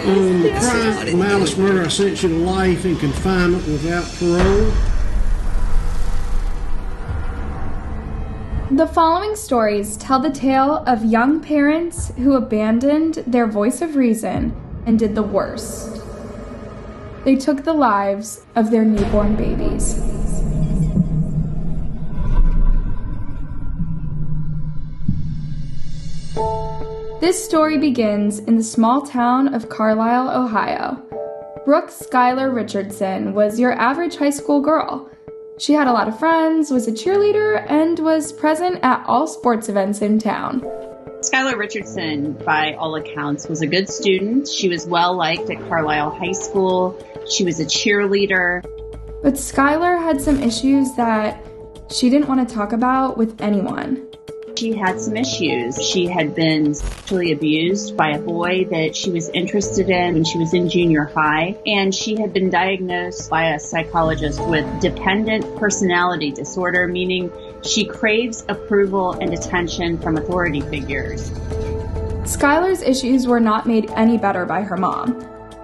Crime, malice, murder, I sentence you to life in confinement without parole. The following stories tell the tale of young parents who abandoned their voice of reason and did the worst. They took the lives of their newborn babies. This story begins in the small town of Carlisle, Ohio. Brooke Skyler Richardson was your average high school girl. She had a lot of friends, was a cheerleader, and was present at all sports events in town. Skyler Richardson, by all accounts, was a good student. She was well liked at Carlisle High School. She was a cheerleader. But Skyler had some issues that she didn't want to talk about with anyone. She had some issues. She had been sexually abused by a boy that she was interested in when she was in junior high, and she had been diagnosed by a psychologist with dependent personality disorder, meaning she craves approval and attention from authority figures. Skyler's issues were not made any better by her mom.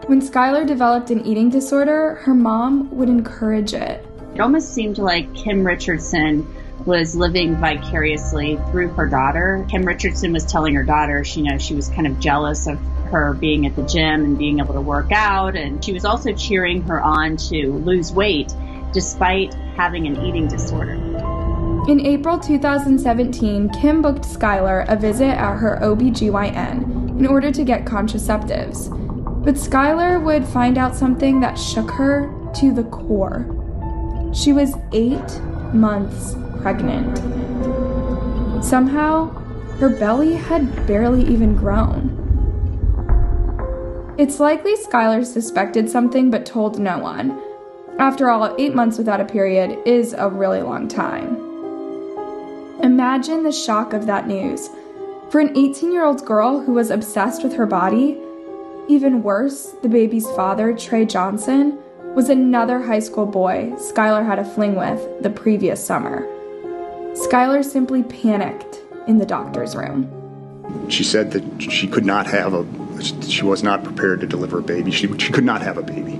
When Skyler developed an eating disorder, her mom would encourage it. It almost seemed like Kim Richardson was living vicariously through her daughter. Kim Richardson was telling her daughter, she was kind of jealous of her being at the gym and being able to work out, and she was also cheering her on to lose weight despite having an eating disorder. In April 2017, Kim booked Skyler a visit at her OBGYN in order to get contraceptives. But Skyler would find out something that shook her to the core. She was 8 months pregnant. Somehow, her belly had barely even grown. It's likely Skyler suspected something but told no one. After all, 8 months without a period is a really long time. Imagine the shock of that news. For an 18-year-old girl who was obsessed with her body, even worse, the baby's father, Trey Johnson, was another high school boy Skyler had a fling with the previous summer. Skyler simply panicked in the doctor's room. She said that she was not prepared to deliver a baby. She could not have a baby.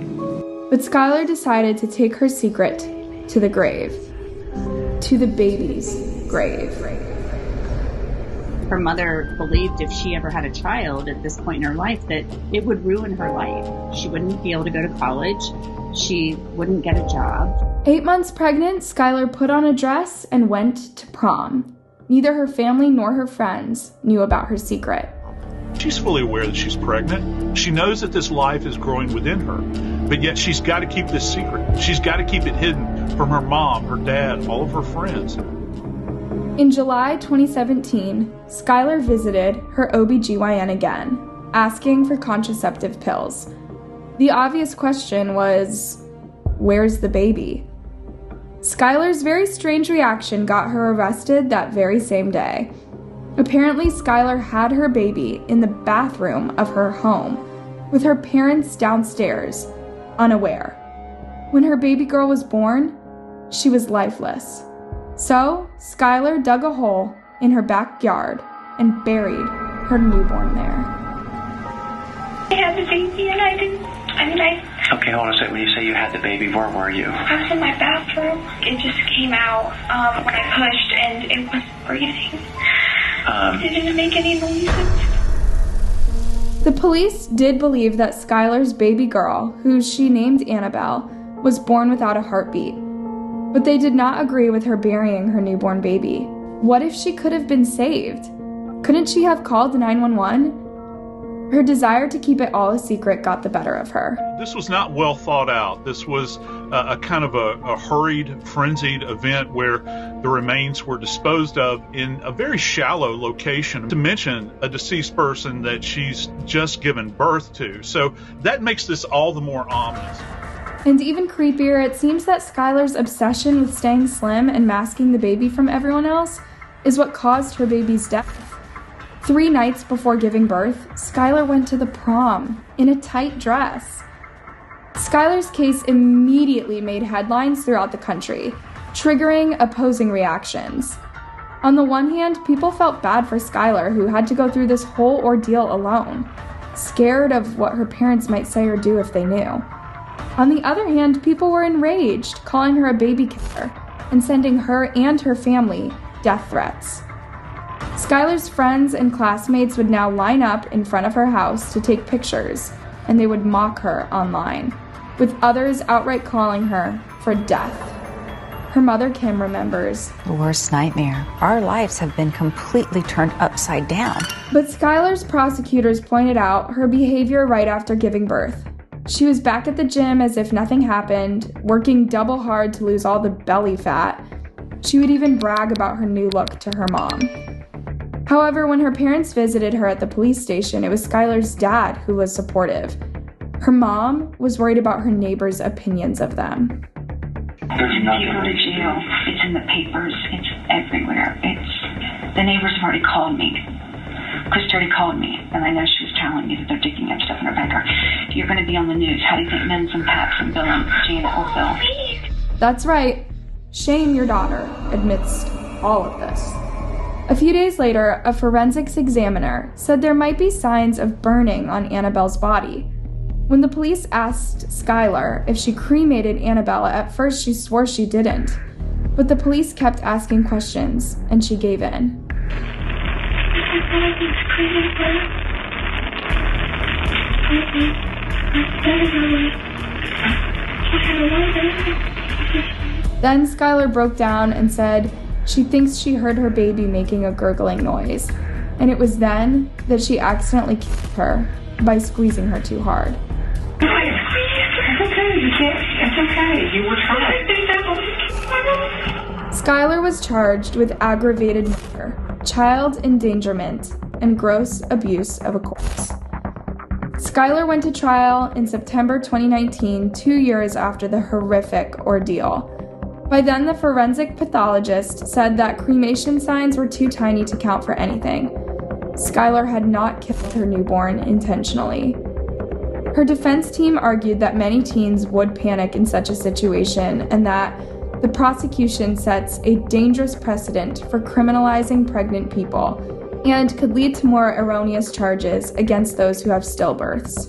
But Skyler decided to take her secret to the grave. To the baby's grave. Her mother believed if she ever had a child at this point in her life that it would ruin her life. She wouldn't be able to go to college. She wouldn't get a job. 8 months pregnant, Skyler put on a dress and went to prom. Neither her family nor her friends knew about her secret. She's fully aware that she's pregnant. She knows that this life is growing within her, but yet she's got to keep this secret. She's got to keep it hidden from her mom, her dad, all of her friends. In July 2017, Skyler visited her OBGYN again, asking for contraceptive pills. The obvious question was, where's the baby? Skyler's very strange reaction got her arrested that very same day. Apparently, Skyler had her baby in the bathroom of her home, with her parents downstairs, unaware. When her baby girl was born, she was lifeless. So, Skyler dug a hole in her backyard and buried her newborn there. I had the baby and I didn't. Okay, hold on a second. When you say you had the baby, where were you? I was in my bathroom. It just came out when I pushed and it wasn't breathing. It didn't make any noises. The police did believe that Skyler's baby girl, who she named Annabelle, was born without a heartbeat. But they did not agree with her burying her newborn baby. What if she could have been saved? Couldn't she have called 911? Her desire to keep it all a secret got the better of her. This was not well thought out. This was a kind of a hurried, frenzied event where the remains were disposed of in a very shallow location, to mention a deceased person that she's just given birth to. So that makes this all the more ominous. And even creepier, it seems that Skyler's obsession with staying slim and masking the baby from everyone else is what caused her baby's death. 3 nights before giving birth, Skyler went to the prom in a tight dress. Skyler's case immediately made headlines throughout the country, triggering opposing reactions. On the one hand, people felt bad for Skyler, who had to go through this whole ordeal alone. scared of what her parents might say or do if they knew. On the other hand, people were enraged, calling her a baby killer and sending her and her family death threats. Skyler's friends and classmates would now line up in front of her house to take pictures, and they would mock her online, with others outright calling her for death. Her mother, Kim, remembers, "The worst nightmare. Our lives have been completely turned upside down." But Skyler's prosecutors pointed out her behavior right after giving birth. She was back at the gym as if nothing happened, working double hard to lose all the belly fat. She would even brag about her new look to her mom. However, when her parents visited her at the police station, it was Skyler's dad who was supportive. Her mom was worried about her neighbors' opinions of them. There's nothing. You go to jail. It's in the papers. It's everywhere. The neighbors have already called me. Chris already called me, and I know she was telling me that they're digging up stuff in her backyard. You're going to be on the news. How do you think Men's and Paps and Bill and Janet will feel? That's right. Shame your daughter amidst all of this. A few days later, a forensics examiner said there might be signs of burning on Annabelle's body. When the police asked Skyler if she cremated Annabelle, at first she swore she didn't. But the police kept asking questions, and she gave in. Then Skyler broke down and said she thinks she heard her baby making a gurgling noise, and it was then that she accidentally killed her by squeezing her too hard. It's okay. You were trying. Skyler was charged with aggravated murder, child endangerment, and gross abuse of a corpse. Skyler went to trial in September 2019, 2 years after the horrific ordeal. By then, the forensic pathologist said that cremation signs were too tiny to count for anything. Skyler had not killed her newborn intentionally. Her defense team argued that many teens would panic in such a situation and that the prosecution sets a dangerous precedent for criminalizing pregnant people and could lead to more erroneous charges against those who have stillbirths.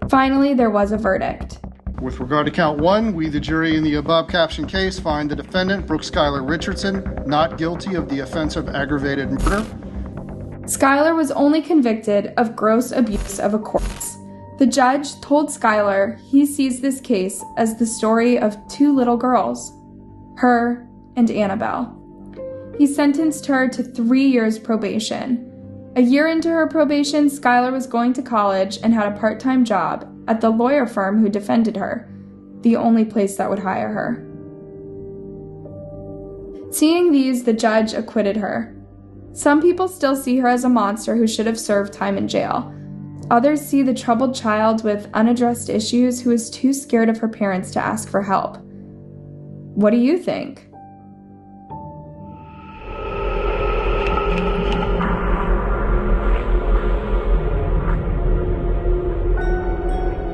Finally, there was a verdict. With regard to count 1, we, the jury in the above captioned case, find the defendant, Brooke Skyler Richardson, not guilty of the offense of aggravated murder. Skyler was only convicted of gross abuse of a corpse. The judge told Skyler he sees this case as the story of 2 little girls, her and Annabelle. He sentenced her to 3 years probation. A year into her probation, Skyler was going to college and had a part-time job at the lawyer firm who defended her, the only place that would hire her. Seeing these, the judge acquitted her. Some people still see her as a monster who should have served time in jail. Others see the troubled child with unaddressed issues who is too scared of her parents to ask for help. What do you think?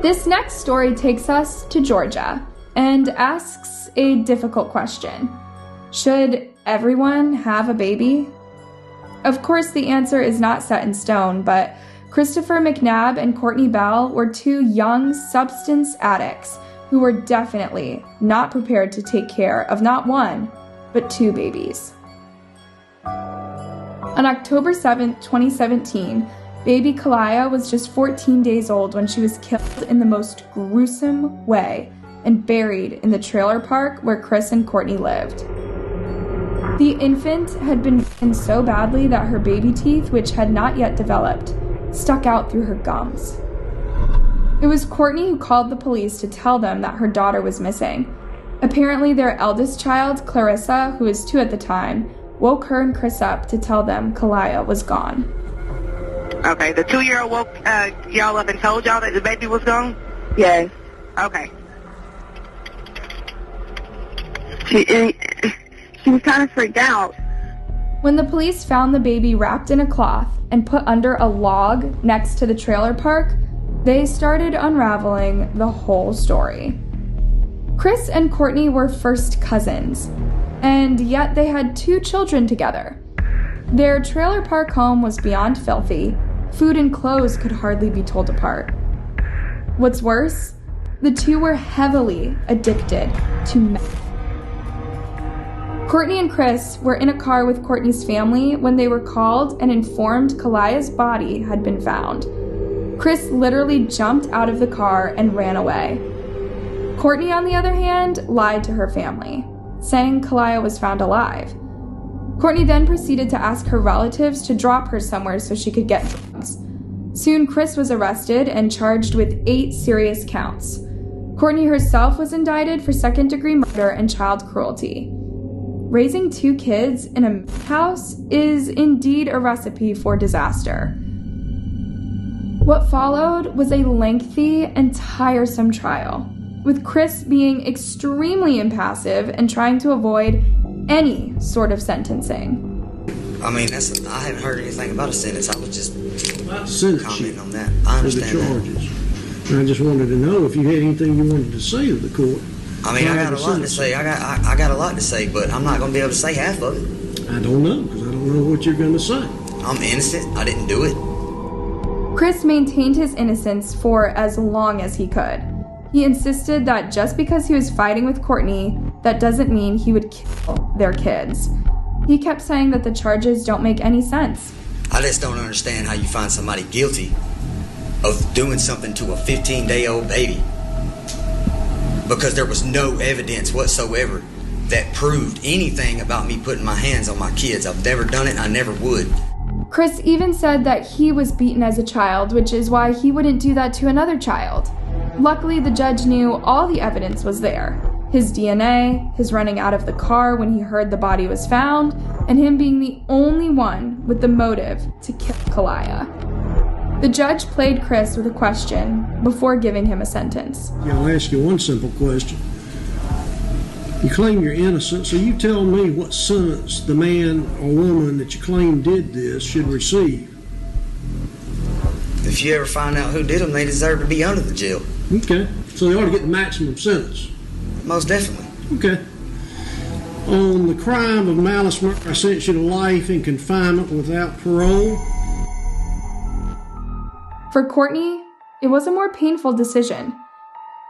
This next story takes us to Georgia and asks a difficult question. Should everyone have a baby? Of course, the answer is not set in stone, but Christopher McNabb and Korena Bell were 2 young substance addicts who were definitely not prepared to take care of not 1, but 2 babies. On October 7, 2017, baby Kalia was just 14 days old when she was killed in the most gruesome way and buried in the trailer park where Chris and Courtney lived. The infant had been bitten so badly that her baby teeth, which had not yet developed, stuck out through her gums. It was Courtney who called the police to tell them that her daughter was missing. Apparently, their eldest child, Clarissa, who was 2 at the time, woke her and Chris up to tell them Kalia was gone. Okay, the 2-year-old woke y'all up and told y'all that the baby was gone? Yes. Okay. She was kind of freaked out. When the police found the baby wrapped in a cloth and put under a log next to the trailer park, they started unraveling the whole story. Chris and Courtney were first cousins, and yet they had 2 children together. Their trailer park home was beyond filthy, Food and clothes could hardly be told apart. What's worse, the two were heavily addicted to meth. Courtney and Chris were in a car with Courtney's family when they were called and informed Kalaya's body had been found. Chris literally jumped out of the car and ran away. Courtney, on the other hand, lied to her family, saying Kalaya was found alive. Courtney then proceeded to ask her relatives to drop her somewhere so she could get drugs. Soon, Chris was arrested and charged with 8 serious counts. Courtney herself was indicted for second-degree murder and child cruelty. Raising 2 kids in a house is indeed a recipe for disaster. What followed was a lengthy and tiresome trial, with Chris being extremely impassive and trying to avoid any sort of sentencing. I mean, I haven't heard anything about a sentence. I was just commenting on that. I understand that. And I just wanted to know if you had anything you wanted to say to the court. I mean, I got a lot to say. I got a lot to say, but I'm not going to be able to say half of it. I don't know, because I don't know what you're going to say. I'm innocent. I didn't do it. Chris maintained his innocence for as long as he could. He insisted that just because he was fighting with Courtney, that doesn't mean he would kill their kids. He kept saying that the charges don't make any sense. I just don't understand how you find somebody guilty of doing something to a 15-day-old baby, because there was no evidence whatsoever that proved anything about me putting my hands on my kids. I've never done it, and I never would. Chris even said that he was beaten as a child, which is why he wouldn't do that to another child. Luckily, the judge knew all the evidence was there. His DNA, his running out of the car when he heard the body was found, and him being the only one with the motive to kill Kalaya. The judge played Chris with a question before giving him a sentence. Yeah, I'll ask you one simple question. You claim you're innocent, so you tell me what sentence the man or woman that you claim did this should receive. If you ever find out who did them, they deserve to be under the jail. Okay, so they ought to get the maximum sentence. Most definitely. Okay. On the crime of malice murder, I sentence you to life in confinement without parole. For Courtney, it was a more painful decision.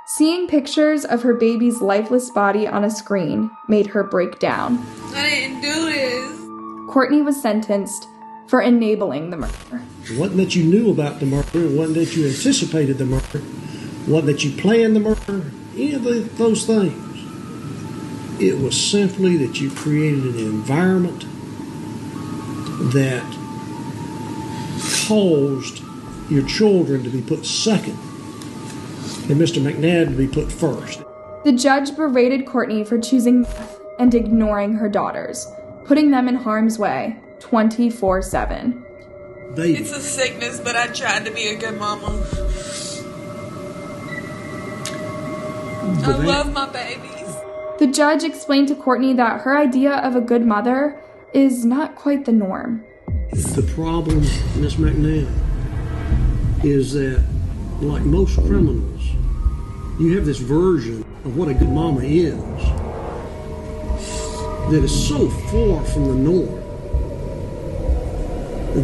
Seeing pictures of her baby's lifeless body on a screen made her break down. I didn't do this. Courtney was sentenced for enabling the murder. It wasn't that you knew about the murder, it wasn't that you anticipated the murder, it wasn't that you planned the murder, any of those things. It was simply that you created an environment that caused your children to be put second and Mr. McNabb to be put first. The judge berated Courtney for choosing meth and ignoring her daughters, putting them in harm's way 24/7. It's a sickness, but I tried to be a good mama. I love my babies. The judge explained to Courtney that her idea of a good mother is not quite the norm. The problem, Miss McNabb, is that, like most criminals, you have this version of what a good mama is that is so far from the norm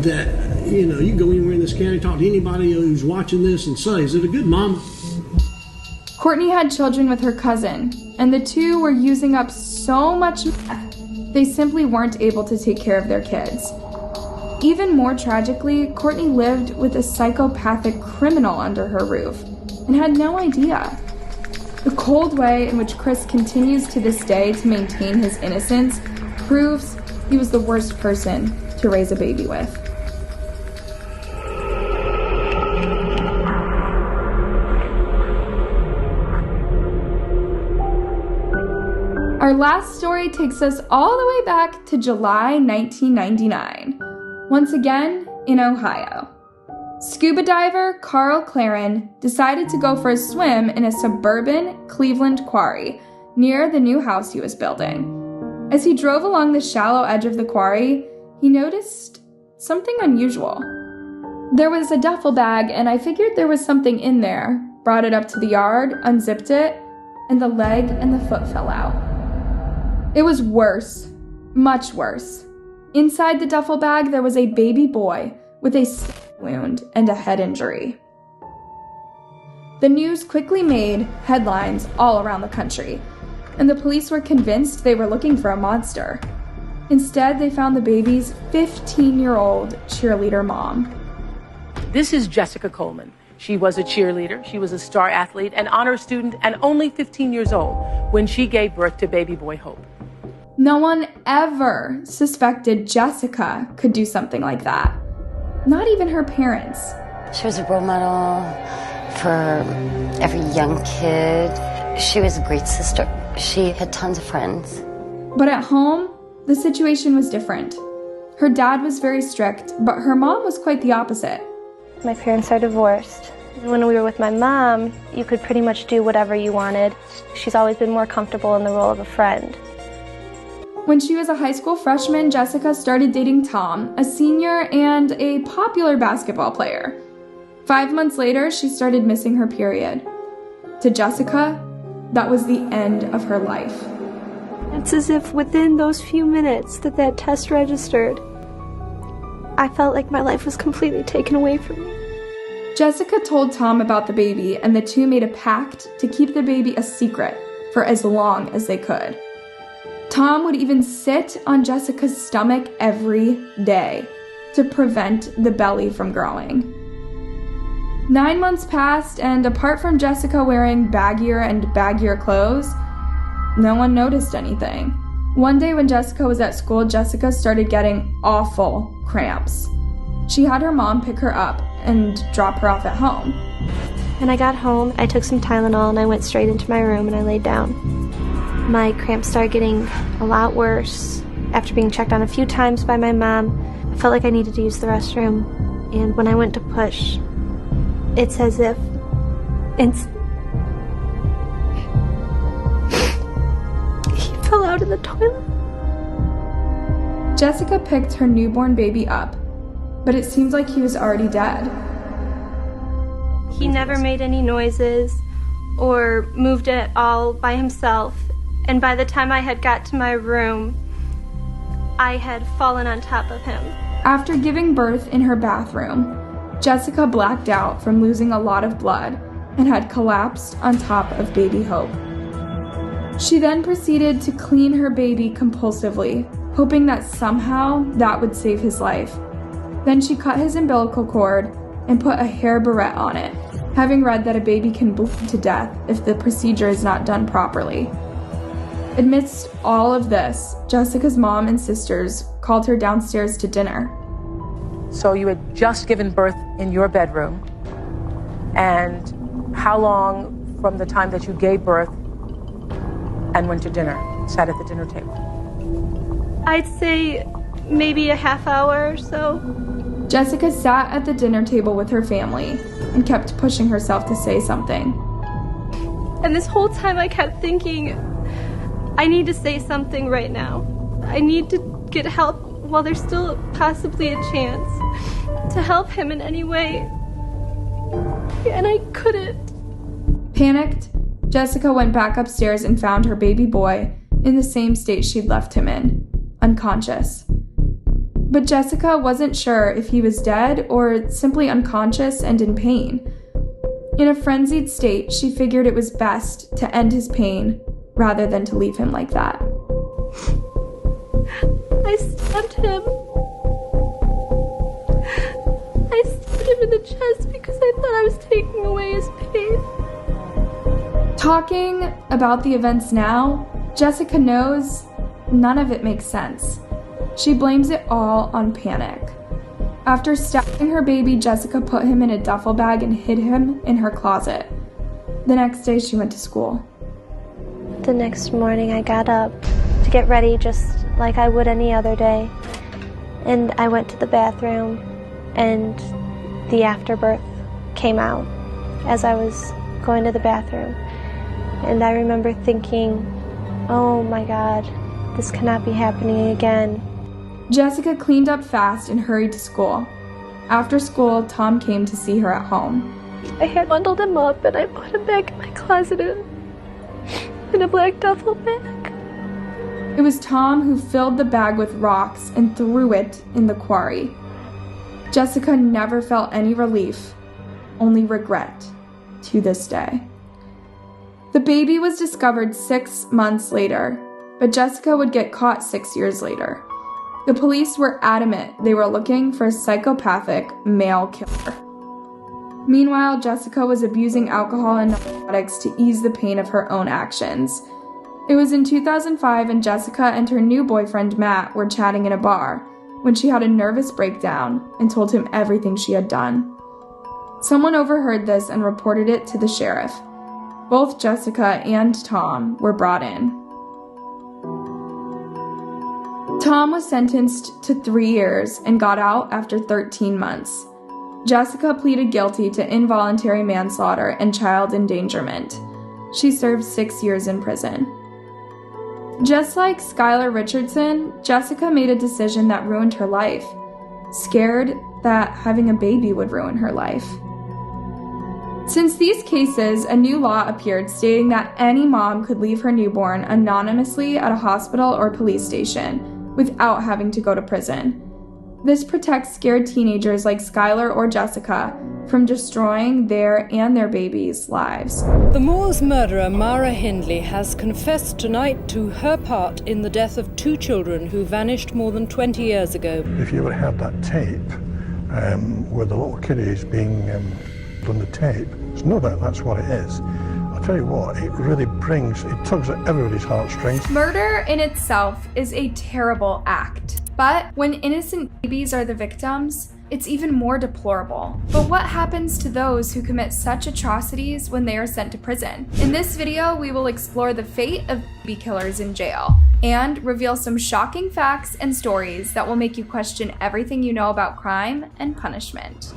that, you know, you can go anywhere in this county, talk to anybody who's watching this and say, is it a good mama? Courtney had children with her cousin, and the two were using up so much meth, they simply weren't able to take care of their kids. Even more tragically, Courtney lived with a psychopathic criminal under her roof and had no idea. The cold way in which Chris continues to this day to maintain his innocence proves he was the worst person to raise a baby with. Our last story takes us all the way back to July 1999, once again in Ohio. Scuba diver Carl Claren decided to go for a swim in a suburban Cleveland quarry near the new house he was building. As he drove along the shallow edge of the quarry, he noticed something unusual. There was a duffel bag, and I figured there was something in there, brought it up to the yard, unzipped it, and the leg and the foot fell out. It was worse, much worse. Inside the duffel bag, there was a baby boy with a wound and a head injury. The news quickly made headlines all around the country, and the police were convinced they were looking for a monster. Instead, they found the baby's 15-year-old cheerleader mom. This is Jessica Coleman. She was a cheerleader, she was a star athlete, an honor student, and only 15 years old when she gave birth to baby boy Hope. No one ever suspected Jessica could do something like that. Not even her parents. She was a role model for every young kid. She was a great sister. She had tons of friends. But at home, the situation was different. Her dad was very strict, but her mom was quite the opposite. My parents are divorced. When we were with my mom, you could pretty much do whatever you wanted. She's always been more comfortable in the role of a friend. When she was a high school freshman, Jessica started dating Tom, a senior and a popular basketball player. 5 months later, she started missing her period. To Jessica, that was the end of her life. It's as if within those few minutes that test registered, I felt like my life was completely taken away from me. Jessica told Tom about the baby, and the two made a pact to keep the baby a secret for as long as they could. Tom would even sit on Jessica's stomach every day to prevent the belly from growing. 9 months passed, and apart from Jessica wearing baggier and baggier clothes, no one noticed anything. One day when Jessica was at school, Jessica started getting awful cramps. She had her mom pick her up and drop her off at home. When I got home, I took some Tylenol and I went straight into my room and I laid down. My cramps started getting a lot worse. After being checked on a few times by my mom, I felt like I needed to use the restroom. And when I went to push, it's as if he fell out in the toilet. Jessica picked her newborn baby up, but it seemed like he was already dead. He never made any noises or moved at all by himself. And by the time I had got to my room, I had fallen on top of him. After giving birth in her bathroom, Jessica blacked out from losing a lot of blood and had collapsed on top of baby Hope. She then proceeded to clean her baby compulsively, hoping that somehow that would save his life. Then she cut his umbilical cord and put a hair barrette on it, having read that a baby can bleed to death if the procedure is not done properly. Amidst all of this, Jessica's mom and sisters called her downstairs to dinner. So you had just given birth in your bedroom, and how long from the time that you gave birth and went to dinner, sat at the dinner table? I'd say maybe a half hour or so. Jessica sat at the dinner table with her family and kept pushing herself to say something. And this whole time I kept thinking, I need to say something right now. I need to get help while there's still possibly a chance to help him in any way. And I couldn't. Panicked, Jessica went back upstairs and found her baby boy in the same state she'd left him in, unconscious. But Jessica wasn't sure if he was dead or simply unconscious and in pain. In a frenzied state, she figured it was best to end his pain rather than to leave him like that. I stabbed him. I stabbed him in the chest because I thought I was taking away his pain. Talking about the events now, Jessica knows none of it makes sense. She blames it all on panic. After stabbing her baby, Jessica put him in a duffel bag and hid him in her closet. The next day, she went to school. The next morning, I got up to get ready just like I would any other day. And I went to the bathroom, and the afterbirth came out as I was going to the bathroom. And I remember thinking, oh my God, this cannot be happening again. Jessica cleaned up fast and hurried to school. After school, Tom came to see her at home. I had bundled him up and I put him back in my closet in a black duffel bag. It was Tom who filled the bag with rocks and threw it in the quarry. Jessica never felt any relief, only regret to this day. The baby was discovered 6 months later, but Jessica would get caught 6 years later. The police were adamant they were looking for a psychopathic male killer. Meanwhile, Jessica was abusing alcohol and narcotics to ease the pain of her own actions. It was in 2005, and Jessica and her new boyfriend Matt were chatting in a bar when she had a nervous breakdown and told him everything she had done. Someone overheard this and reported it to the sheriff. Both Jessica and Tom were brought in. Tom was sentenced to 3 years and got out after 13 months. Jessica pleaded guilty to involuntary manslaughter and child endangerment. She served 6 years in prison. Just like Skyler Richardson, Jessica made a decision that ruined her life, scared that having a baby would ruin her life. Since these cases, a new law appeared stating that any mom could leave her newborn anonymously at a hospital or police station without having to go to prison. This protects scared teenagers like Skyler or Jessica from destroying their and their babies' lives. The Moors murderer Mara Hindley has confessed tonight to her part in the death of 2 children who vanished more than 20 years ago. If you ever had that tape where the little kiddies being on the tape, there's no doubt that's what it is. I'll tell you what, it tugs at everybody's heartstrings. Murder in itself is a terrible act, but when innocent babies are the victims, it's even more deplorable. But what happens to those who commit such atrocities when they are sent to prison? In this video, we will explore the fate of baby killers in jail and reveal some shocking facts and stories that will make you question everything you know about crime and punishment.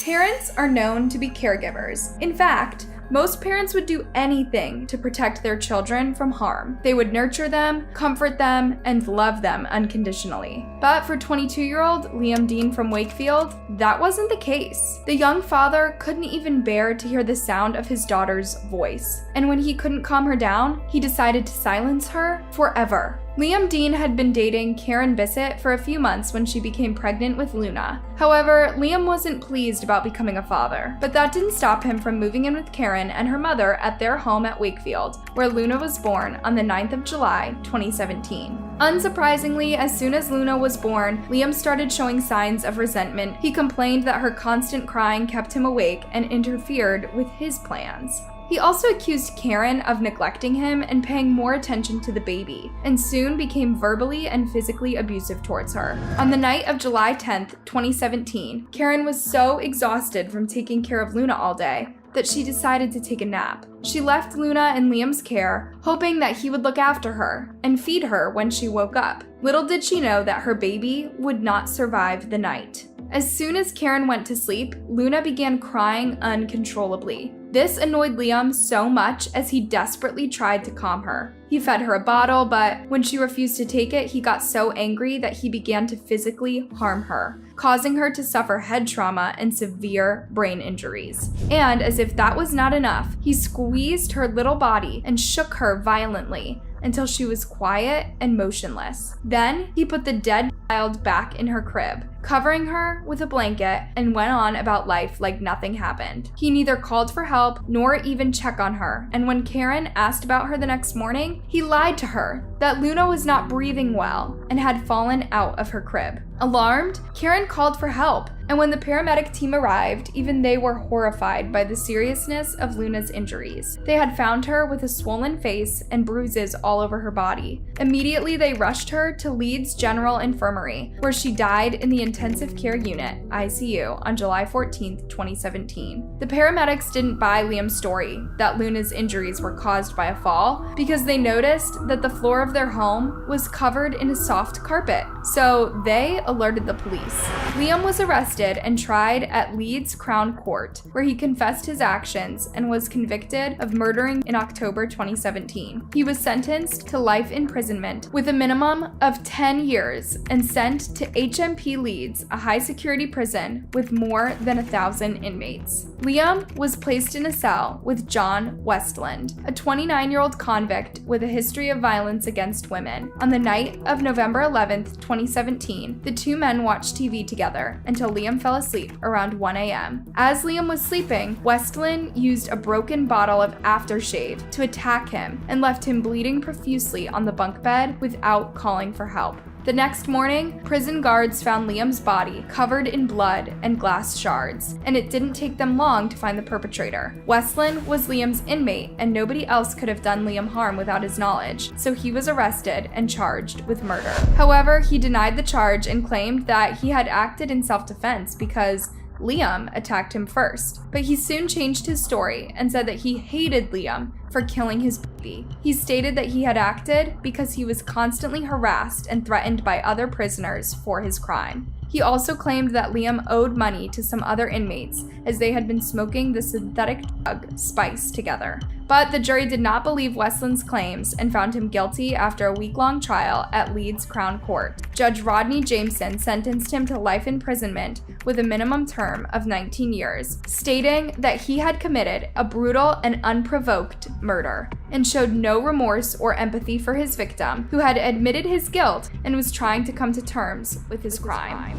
Parents are known to be caregivers. In fact, most parents would do anything to protect their children from harm. They would nurture them, comfort them, and love them unconditionally. But for 22-year-old Liam Dean from Wakefield, that wasn't the case. The young father couldn't even bear to hear the sound of his daughter's voice. And when he couldn't calm her down, he decided to silence her forever. Liam Dean had been dating Karen Bissett for a few months when she became pregnant with Luna. However, Liam wasn't pleased about becoming a father, but that didn't stop him from moving in with Karen and her mother at their home at Wakefield, where Luna was born on the 9th of July, 2017. Unsurprisingly, as soon as Luna was born, Liam started showing signs of resentment. He complained that her constant crying kept him awake and interfered with his plans. He also accused Karen of neglecting him and paying more attention to the baby, and soon became verbally and physically abusive towards her. On the night of July 10th, 2017, Karen was so exhausted from taking care of Luna all day that she decided to take a nap. She left Luna in Liam's care, hoping that he would look after her and feed her when she woke up. Little did she know that her baby would not survive the night. As soon as Karen went to sleep, Luna began crying uncontrollably. This annoyed Liam so much as he desperately tried to calm her. He fed her a bottle, but when she refused to take it, he got so angry that he began to physically harm her, causing her to suffer head trauma and severe brain injuries. And as if that was not enough, he squeezed her little body and shook her violently until she was quiet and motionless. Then he put the dead child back in her crib, covering her with a blanket, and went on about life like nothing happened. He neither called for help nor even checked on her, and when Karen asked about her the next morning, he lied to her that Luna was not breathing well and had fallen out of her crib. Alarmed, Karen called for help, and when the paramedic team arrived, even they were horrified by the seriousness of Luna's injuries. They had found her with a swollen face and bruises all over her body. Immediately, they rushed her to Leeds General Infirmary, where she died in the intensive care unit, ICU, on July 14th, 2017. The paramedics didn't buy Liam's story that Luna's injuries were caused by a fall because they noticed that the floor of their home was covered in a soft carpet, so they alerted the police. Liam was arrested and tried at Leeds Crown Court, where he confessed his actions and was convicted of murdering in October 2017. He was sentenced to life imprisonment with a minimum of 10 years and sent to HMP Leeds, a high-security prison with more than 1,000 inmates. Liam was placed in a cell with John Westland, a 29-year-old convict with a history of violence against women. On the night of November 11, 2017, the two men watched TV together until Liam fell asleep around 1 a.m. As Liam was sleeping, Westland used a broken bottle of aftershave to attack him and left him bleeding profusely on the bunk bed without calling for help. The next morning, prison guards found Liam's body covered in blood and glass shards, and it didn't take them long to find the perpetrator. Westland was Liam's inmate, and nobody else could have done Liam harm without his knowledge, so he was arrested and charged with murder. However, he denied the charge and claimed that he had acted in self-defense because Liam attacked him first. But he soon changed his story and said that he hated Liam for killing his baby. He stated that he had acted because he was constantly harassed and threatened by other prisoners for his crime. He also claimed that Liam owed money to some other inmates as they had been smoking the synthetic drug Spice together. But the jury did not believe Westland's claims and found him guilty after a week-long trial at Leeds Crown Court. Judge Rodney Jameson sentenced him to life imprisonment with a minimum term of 19 years, stating that he had committed a brutal and unprovoked murder and showed no remorse or empathy for his victim, who had admitted his guilt and was trying to come to terms with his crime.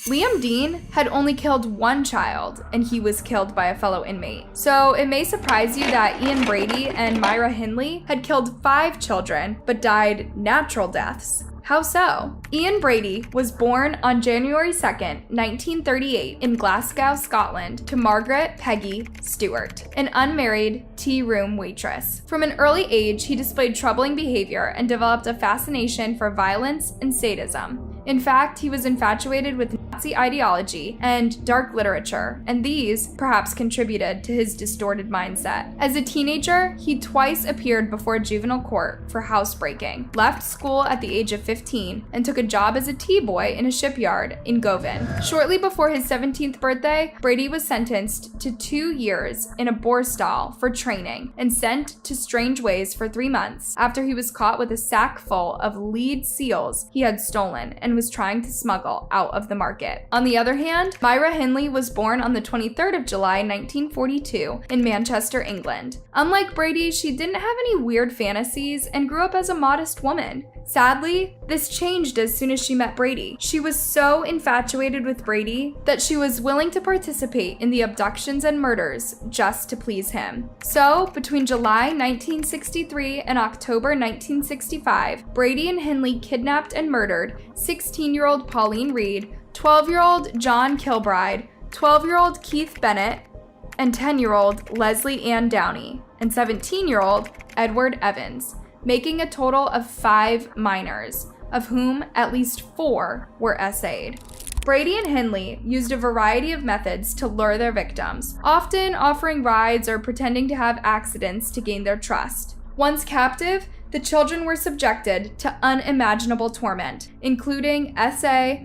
Liam Dean had only killed one child, and he was killed by a fellow inmate. So it may surprise you that Ian Brady and Myra Hindley had killed 5 children, but died natural deaths. How so? Ian Brady was born on January 2nd, 1938 in Glasgow, Scotland, to Margaret Peggy Stewart, an unmarried tea-room waitress. From an early age, he displayed troubling behavior and developed a fascination for violence and sadism. In fact, he was infatuated with Nazi ideology and dark literature, and these perhaps contributed to his distorted mindset. As a teenager, he twice appeared before juvenile court for housebreaking, left school at the age of 15, and took a job as a tea boy in a shipyard in Govan. Shortly before his 17th birthday, Brady was sentenced to 2 years in a boar stall for training and sent to Strange Ways for 3 months after he was caught with a sack full of lead seals he had stolen and was trying to smuggle out of the market. On the other hand, Myra Hindley was born on the 23rd of July, 1942 in Manchester, England. Unlike Brady, she didn't have any weird fantasies and grew up as a modest woman. Sadly, this changed as soon as she met Brady. She was so infatuated with Brady that she was willing to participate in the abductions and murders just to please him. So, between July 1963 and October 1965, Brady and Hindley kidnapped and murdered 16-year-old Pauline Reed, 12-year-old John Kilbride, 12-year-old Keith Bennett, and 10-year-old Leslie Ann Downey, and 17-year-old Edward Evans, making a total of 5 minors, of whom at least 4 were SA'd. Brady and Hindley used a variety of methods to lure their victims, often offering rides or pretending to have accidents to gain their trust. Once captive, the children were subjected to unimaginable torment, including SA,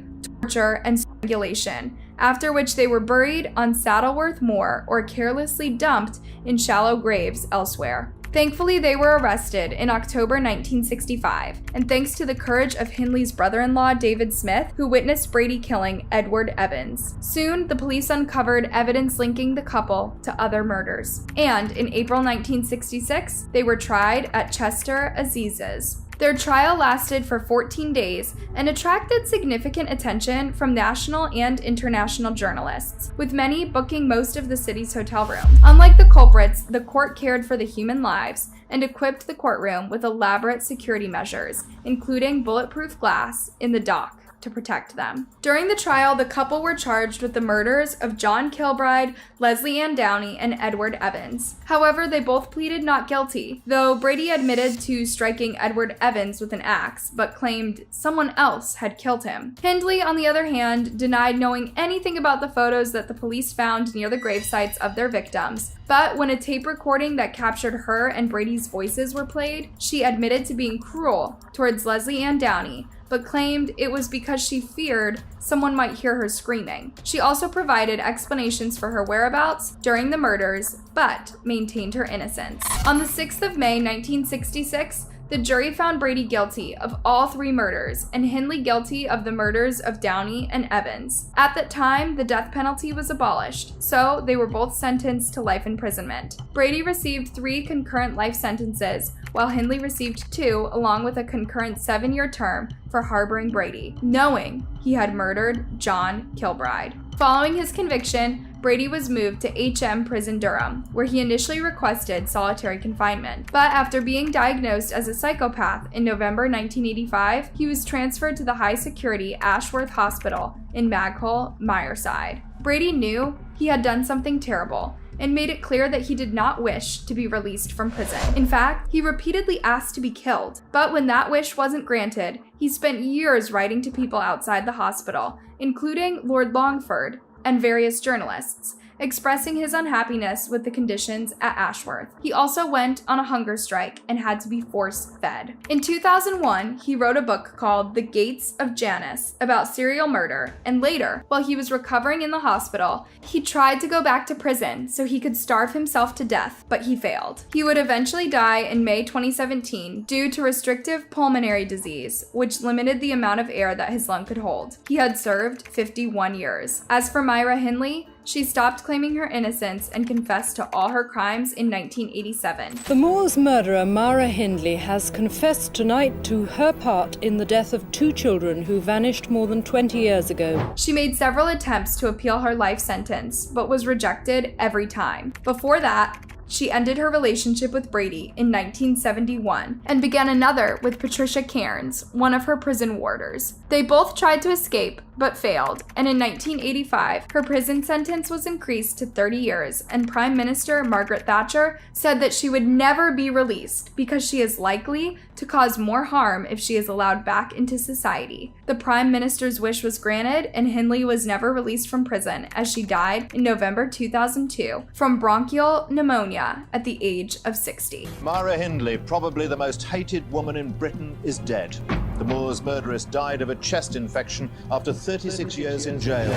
torture, and strangulation, after which they were buried on Saddleworth Moor or carelessly dumped in shallow graves elsewhere. Thankfully, they were arrested in October 1965, and thanks to the courage of Hindley's brother-in-law, David Smith, who witnessed Brady killing Edward Evans. Soon, the police uncovered evidence linking the couple to other murders, and in April 1966, they were tried at Chester Assizes. Their trial lasted for 14 days and attracted significant attention from national and international journalists, with many booking most of the city's hotel room. Unlike the culprits, the court cared for the human lives and equipped the courtroom with elaborate security measures, including bulletproof glass in the dock to protect them. During the trial, the couple were charged with the murders of John Kilbride, Leslie Ann Downey, and Edward Evans. However, they both pleaded not guilty, though Brady admitted to striking Edward Evans with an axe, but claimed someone else had killed him. Hindley, on the other hand, denied knowing anything about the photos that the police found near the gravesites of their victims, But when a tape recording that captured her and Brady's voices were played, she admitted to being cruel towards Leslie Ann Downey, but claimed it was because she feared someone might hear her screaming. She also provided explanations for her whereabouts during the murders, but maintained her innocence. On the 6th of May, 1966, the jury found Brady guilty of all 3 murders and Hindley guilty of the murders of Downey and Evans. At that time, the death penalty was abolished, so they were both sentenced to life imprisonment. Brady received 3 concurrent life sentences, while Hindley received 2, along with a concurrent 7-year term for harboring Brady, knowing he had murdered John Kilbride. Following his conviction, Brady was moved to HM Prison Durham, where he initially requested solitary confinement. But after being diagnosed as a psychopath in November 1985, he was transferred to the high-security Ashworth Hospital in Maghole, Myerside. Brady knew he had done something terrible and made it clear that he did not wish to be released from prison. In fact, he repeatedly asked to be killed. But when that wish wasn't granted, he spent years writing to people outside the hospital, including Lord Longford and various journalists, expressing his unhappiness with the conditions at Ashworth. He also went on a hunger strike and had to be force-fed. In 2001, he wrote a book called The Gates of Janus about serial murder, and later, while he was recovering in the hospital, he tried to go back to prison so he could starve himself to death, but he failed. He would eventually die in May 2017 due to restrictive pulmonary disease, which limited the amount of air that his lung could hold. He had served 51 years. As for Myra Hindley, she stopped claiming her innocence and confessed to all her crimes in 1987. The Moors murderer Myra Hindley has confessed tonight to her part in the death of 2 children who vanished more than 20 years ago. She made several attempts to appeal her life sentence, but was rejected every time. Before that, she ended her relationship with Brady in 1971 and began another with Patricia Cairns, one of her prison warders. They both tried to escape, but failed, and in 1985, her prison sentence was increased to 30 years, and Prime Minister Margaret Thatcher said that she would never be released because she is likely to cause more harm if she is allowed back into society. The Prime Minister's wish was granted, and Hindley was never released from prison as she died in November 2002 from bronchial pneumonia at the age of 60. Myra Hindley, probably the most hated woman in Britain, is dead. The Moors murderess died of a chest infection after 36 years in jail.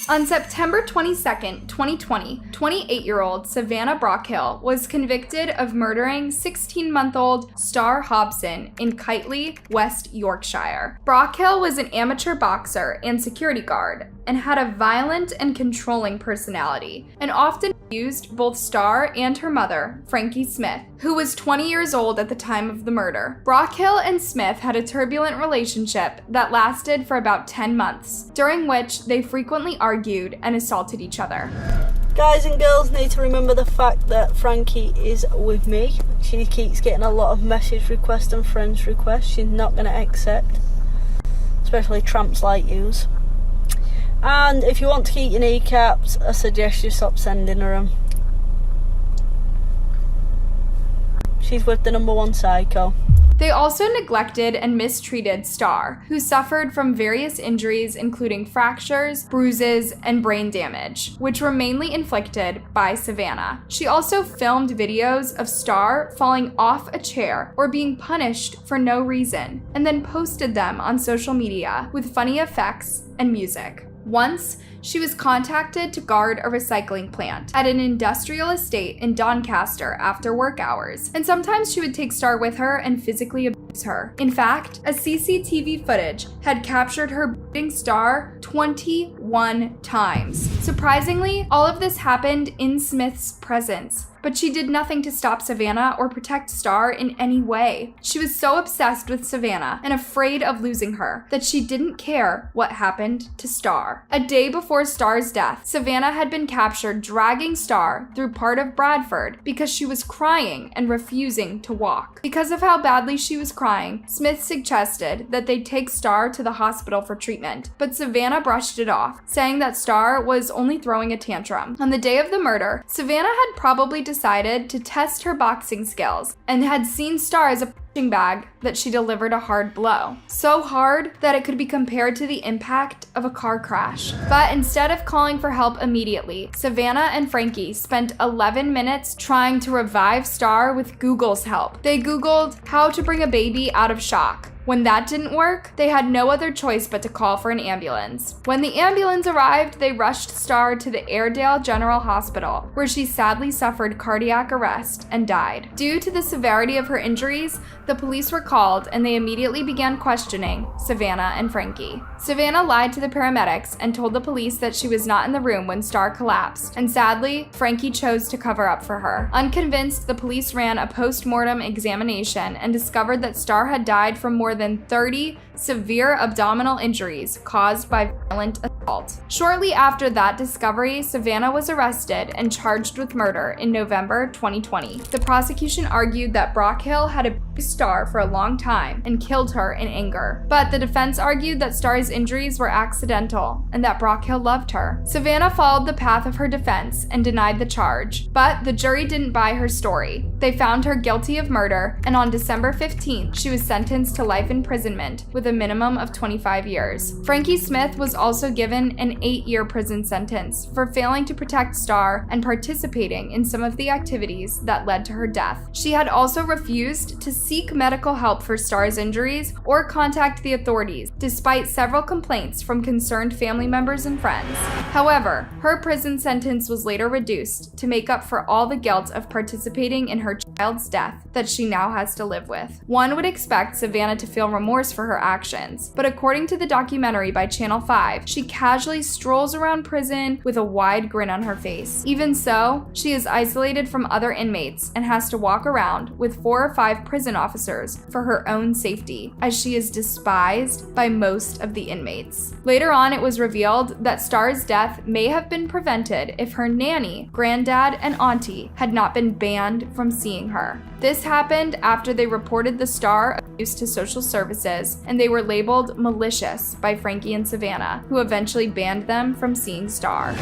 On September 22, 2020, 28-year-old Savannah Brockhill was convicted of murdering 16-month-old Star Hobson in Kiteley, West Yorkshire. Brockhill was an amateur boxer and security guard and had a violent and controlling personality, and often abused both Star and her mother, Frankie Smith, who was 20 years old at the time of the murder. Brockhill and Smith had a turbulent relationship that lasted for about 10 months, during which they frequently argued and assaulted each other. Guys and girls need to remember the fact that Frankie is with me. She keeps getting a lot of message requests and friends requests she's not going to accept, especially tramps like yous. And if you want to keep your kneecaps, I suggest you stop sending her them. She's with the #1 psycho. They also neglected and mistreated Star, who suffered from various injuries including fractures, bruises, and brain damage, which were mainly inflicted by Savannah. She also filmed videos of Star falling off a chair or being punished for no reason, and then posted them on social media with funny effects and music. Once, she was contacted to guard a recycling plant at an industrial estate in Doncaster after work hours, and sometimes she would take Star with her and physically abuse her. In fact, a CCTV footage had captured her beating Star 21 times. Surprisingly, all of this happened in Smith's presence, but she did nothing to stop Savannah or protect Star in any way. She was so obsessed with Savannah and afraid of losing her that she didn't care what happened to Star. A day before Star's death, Savannah had been captured dragging Star through part of Bradford because she was crying and refusing to walk. Because of how badly she was crying, Smith suggested that they take Star to the hospital for treatment, but Savannah brushed it off, saying that Star was only throwing a tantrum. On the day of the murder, Savannah had probably decided decided to test her boxing skills and had seen Star as a punching bag that she delivered a hard blow. So hard that it could be compared to the impact of a car crash. But instead of calling for help immediately, Savannah and Frankie spent 11 minutes trying to revive Star with Google's help. They Googled how to bring a baby out of shock. When that didn't work, they had no other choice but to call for an ambulance. When the ambulance arrived, they rushed Star to the Airedale General Hospital, where she sadly suffered cardiac arrest and died. Due to the severity of her injuries, the police were called and they immediately began questioning Savannah and Frankie. Savannah lied to the paramedics and told the police that she was not in the room when Star collapsed, and sadly, Frankie chose to cover up for her. Unconvinced, the police ran a post-mortem examination and discovered that Star had died from more than 30 severe abdominal injuries caused by violent assault. Shortly after that discovery, Savannah was arrested and charged with murder in November 2020. The prosecution argued that Brockhill had abused Star for a long time and killed her in anger, but the defense argued that Star's injuries were accidental and that Brockhill loved her. Savannah followed the path of her defense and denied the charge, but the jury didn't buy her story. They found her guilty of murder, and on December 15th, she was sentenced to life imprisonment with a minimum of 25 years. Frankie Smith was also given an 8-year prison sentence for failing to protect Star and participating in some of the activities that led to her death. She had also refused to seek medical help for Star's injuries or contact the authorities, despite several complaints from concerned family members and friends. However, her prison sentence was later reduced to make up for all the guilt of participating in her child's death that she now has to live with. One would expect Savannah to feel remorse for her actions, but according to the documentary by Channel 5, she casually strolls around prison with a wide grin on her face. Even so, she is isolated from other inmates and has to walk around with 4 or 5 prison officers for her own safety, as she is despised by most of the inmates. Later on, it was revealed that Star's death may have been prevented if her nanny, granddad, and auntie had not been banned from seeing her. This happened after they reported the Star abuse to social services, and they were labeled malicious by Frankie and Savannah, who eventually banned them from seeing Star.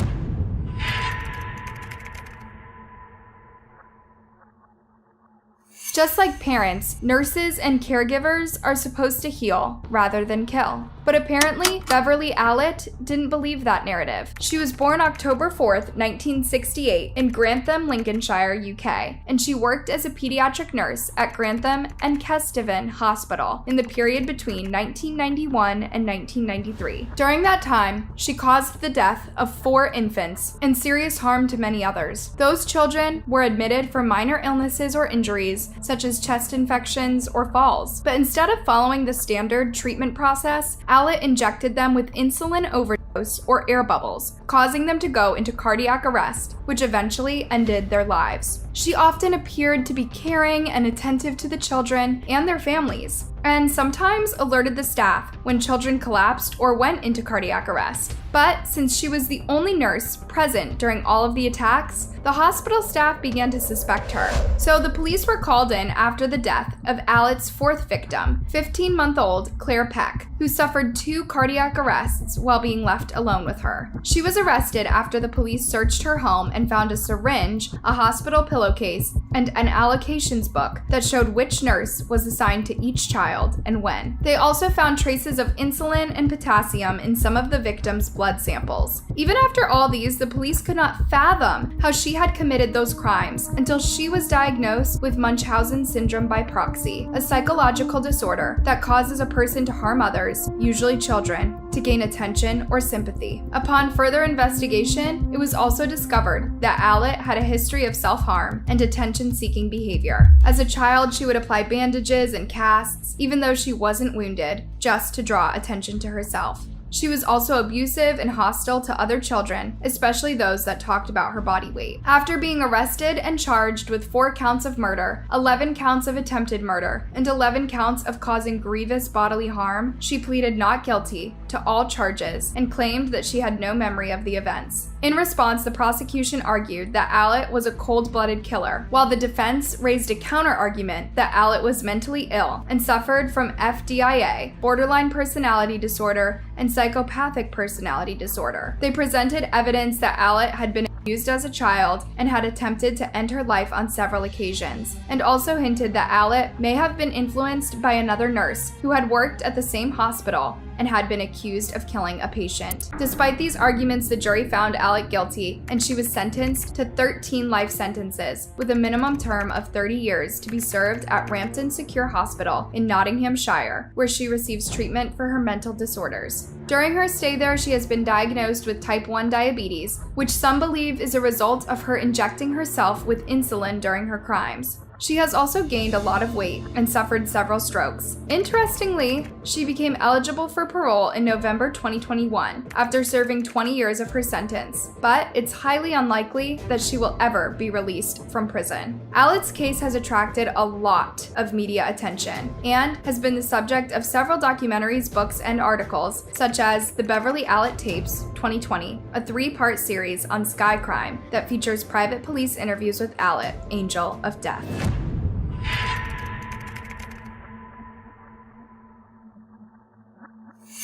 Just like parents, nurses and caregivers are supposed to heal rather than kill. But apparently, Beverley Allitt didn't believe that narrative. She was born October 4th, 1968 in Grantham, Lincolnshire, UK, and she worked as a pediatric nurse at Grantham and Kesteven Hospital in the period between 1991 and 1993. During that time, she caused the death of 4 infants and serious harm to many others. Those children were admitted for minor illnesses or injuries, such as chest infections or falls. But instead of following the standard treatment process, Allitt injected them with insulin overdose or air bubbles, causing them to go into cardiac arrest, which eventually ended their lives. She often appeared to be caring and attentive to the children and their families, and sometimes alerted the staff when children collapsed or went into cardiac arrest. But since she was the only nurse present during all of the attacks, the hospital staff began to suspect her. So the police were called in after the death of Allitt's 4th victim, 15-month-old Claire Peck, who suffered 2 cardiac arrests while being left alone with her. She was arrested after the police searched her home and found a syringe, a hospital pillowcase, and an allocations book that showed which nurse was assigned to each child and when. They also found traces of insulin and potassium in some of the victims' blood samples. Even after all these, the police could not fathom how she had committed those crimes until she was diagnosed with Munchausen syndrome by proxy, a psychological disorder that causes a person to harm others, usually children, to gain attention or sympathy. Upon further investigation, it was also discovered that Allitt had a history of self-harm and attention-seeking behavior. As a child, she would apply bandages and casts, even though she wasn't wounded, just to draw attention to herself. She was also abusive and hostile to other children, especially those that talked about her body weight. After being arrested and charged with 4 counts of murder, 11 counts of attempted murder, and 11 counts of causing grievous bodily harm, she pleaded not guilty to all charges and claimed that she had no memory of the events. In response, the prosecution argued that Allitt was a cold-blooded killer, while the defense raised a counter-argument that Allitt was mentally ill and suffered from FDIA, borderline personality disorder, and psychopathic personality disorder. They presented evidence that Allitt had been used as a child and had attempted to end her life on several occasions, and also hinted that Allitt may have been influenced by another nurse who had worked at the same hospital and had been accused of killing a patient. Despite these arguments, the jury found Allitt guilty, and she was sentenced to 13 life sentences, with a minimum term of 30 years to be served at Rampton Secure Hospital in Nottinghamshire, where she receives treatment for her mental disorders. During her stay there, she has been diagnosed with type 1 diabetes, which some believe is a result of her injecting herself with insulin during her crimes. She has also gained a lot of weight and suffered several strokes. Interestingly, she became eligible for parole in November 2021 after serving 20 years of her sentence, but it's highly unlikely that she will ever be released from prison. Allitt's case has attracted a lot of media attention and has been the subject of several documentaries, books, and articles, such as the Beverley Allitt Tapes 2020, a 3-part series on Sky Crime that features private police interviews with Allitt, Angel of Death.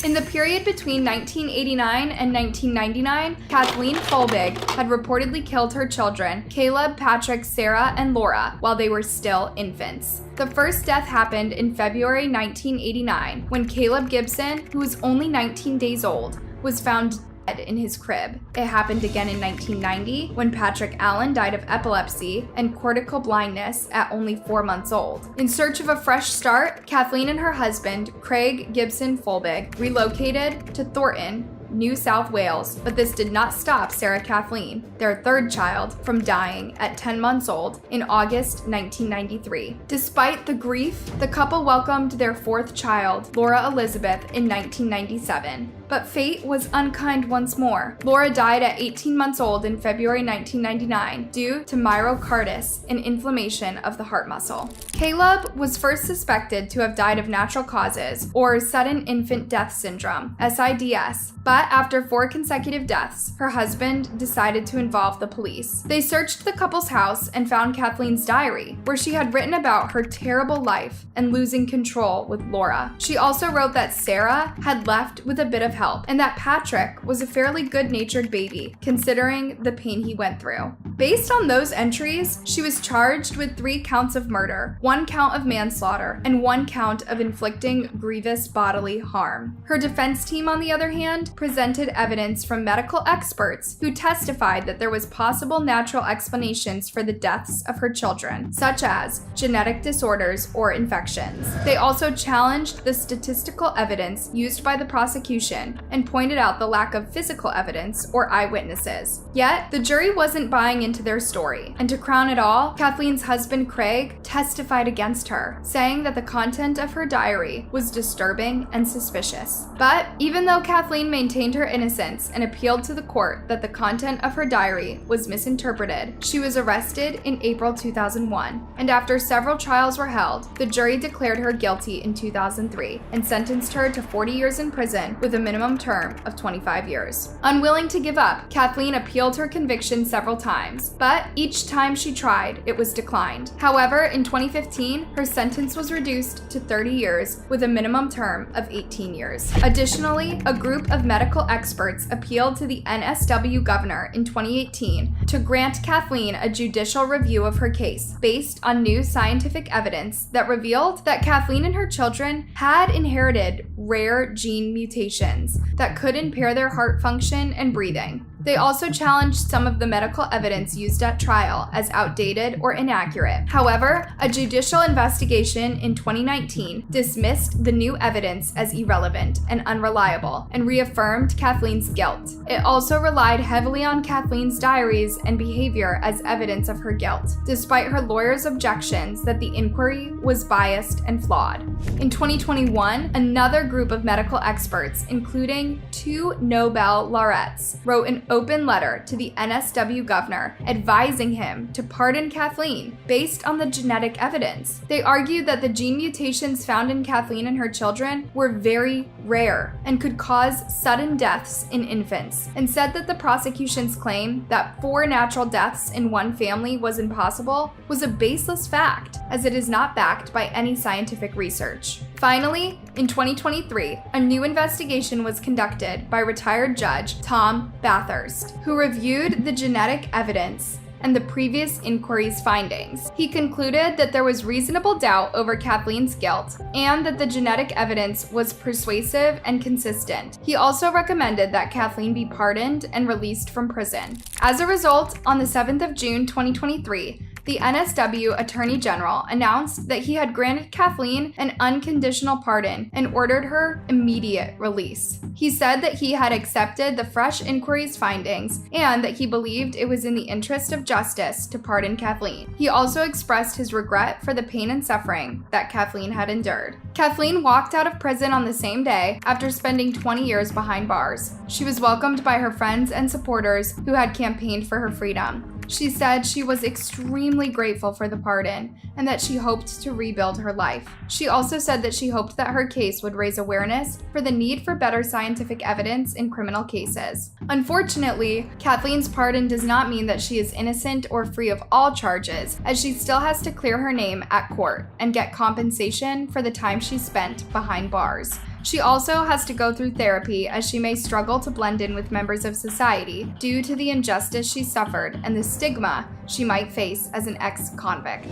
In the period between 1989 and 1999, Kathleen Folbigg had reportedly killed her children, Caleb, Patrick, Sarah, and Laura, while they were still infants. The first death happened in February 1989, when Caleb Gibson, who was only 19 days old, was found dead in his crib. It happened again in 1990 when Patrick Allen died of epilepsy and cortical blindness at only 4 months old. In search of a fresh start, Kathleen and her husband, Craig Gibson Folbigg, relocated to Thornton, New South Wales, but this did not stop Sarah Kathleen, their third child, from dying at 10 months old in August 1993. Despite the grief, the couple welcomed their fourth child, Laura Elizabeth, in 1997. But fate was unkind once more. Laura died at 18 months old in February 1999 due to myocarditis, an inflammation of the heart muscle. Caleb was first suspected to have died of natural causes, or sudden infant death syndrome, SIDS, but after 4 consecutive deaths, her husband decided to involve the police. They searched the couple's house and found Kathleen's diary, where she had written about her terrible life and losing control with Laura. She also wrote that Sarah had left with a bit of help, and that Patrick was a fairly good-natured baby, considering the pain he went through. Based on those entries, she was charged with 3 counts of murder, 1 count of manslaughter, and 1 count of inflicting grievous bodily harm. Her defense team, on the other hand, presented evidence from medical experts who testified that there was possible natural explanations for the deaths of her children, such as genetic disorders or infections. They also challenged the statistical evidence used by the prosecution and pointed out the lack of physical evidence or eyewitnesses. Yet, the jury wasn't buying into their story, and to crown it all, Kathleen's husband Craig testified against her, saying that the content of her diary was disturbing and suspicious. But even though Kathleen maintained her innocence and appealed to the court that the content of her diary was misinterpreted, she was arrested in April 2001, and after several trials were held, the jury declared her guilty in 2003 and sentenced her to 40 years in prison with a minimum term of 25 years. Unwilling to give up, Kathleen appealed her conviction several times, but each time she tried, it was declined. However, in 2015, her sentence was reduced to 30 years with a minimum term of 18 years. Additionally, a group of medical experts appealed to the NSW governor in 2018 to grant Kathleen a judicial review of her case based on new scientific evidence that revealed that Kathleen and her children had inherited rare gene mutations that could impair their heart function and breathing. They also challenged some of the medical evidence used at trial as outdated or inaccurate. However, a judicial investigation in 2019 dismissed the new evidence as irrelevant and unreliable and reaffirmed Kathleen's guilt. It also relied heavily on Kathleen's diaries and behavior as evidence of her guilt, despite her lawyer's objections that the inquiry was biased and flawed. In 2021, another group of medical experts, including 2 Nobel laureates, wrote an open letter to the NSW governor advising him to pardon Kathleen based on the genetic evidence. They argued that the gene mutations found in Kathleen and her children were very rare and could cause sudden deaths in infants, and said that the prosecution's claim that 4 natural deaths in one family was impossible was a baseless fact, as it is not backed by any scientific research. Finally, In 2023, a new investigation was conducted by retired Judge Tom Bathurst, who reviewed the genetic evidence and the previous inquiry's findings. He concluded that there was reasonable doubt over Kathleen's guilt and that the genetic evidence was persuasive and consistent. He also recommended that Kathleen be pardoned and released from prison. As a result, on the 7th of June 2023, the NSW Attorney General announced that he had granted Kathleen an unconditional pardon and ordered her immediate release. He said that he had accepted the fresh inquiry's findings and that he believed it was in the interest of justice to pardon Kathleen. He also expressed his regret for the pain and suffering that Kathleen had endured. Kathleen walked out of prison on the same day after spending 20 years behind bars. She was welcomed by her friends and supporters who had campaigned for her freedom. She said she was extremely grateful for the pardon and that she hoped to rebuild her life. She also said that she hoped that her case would raise awareness for the need for better scientific evidence in criminal cases. Unfortunately, Kathleen's pardon does not mean that she is innocent or free of all charges, as she still has to clear her name at court and get compensation for the time she spent behind bars. She also has to go through therapy, as she may struggle to blend in with members of society due to the injustice she suffered and the stigma she might face as an ex-convict.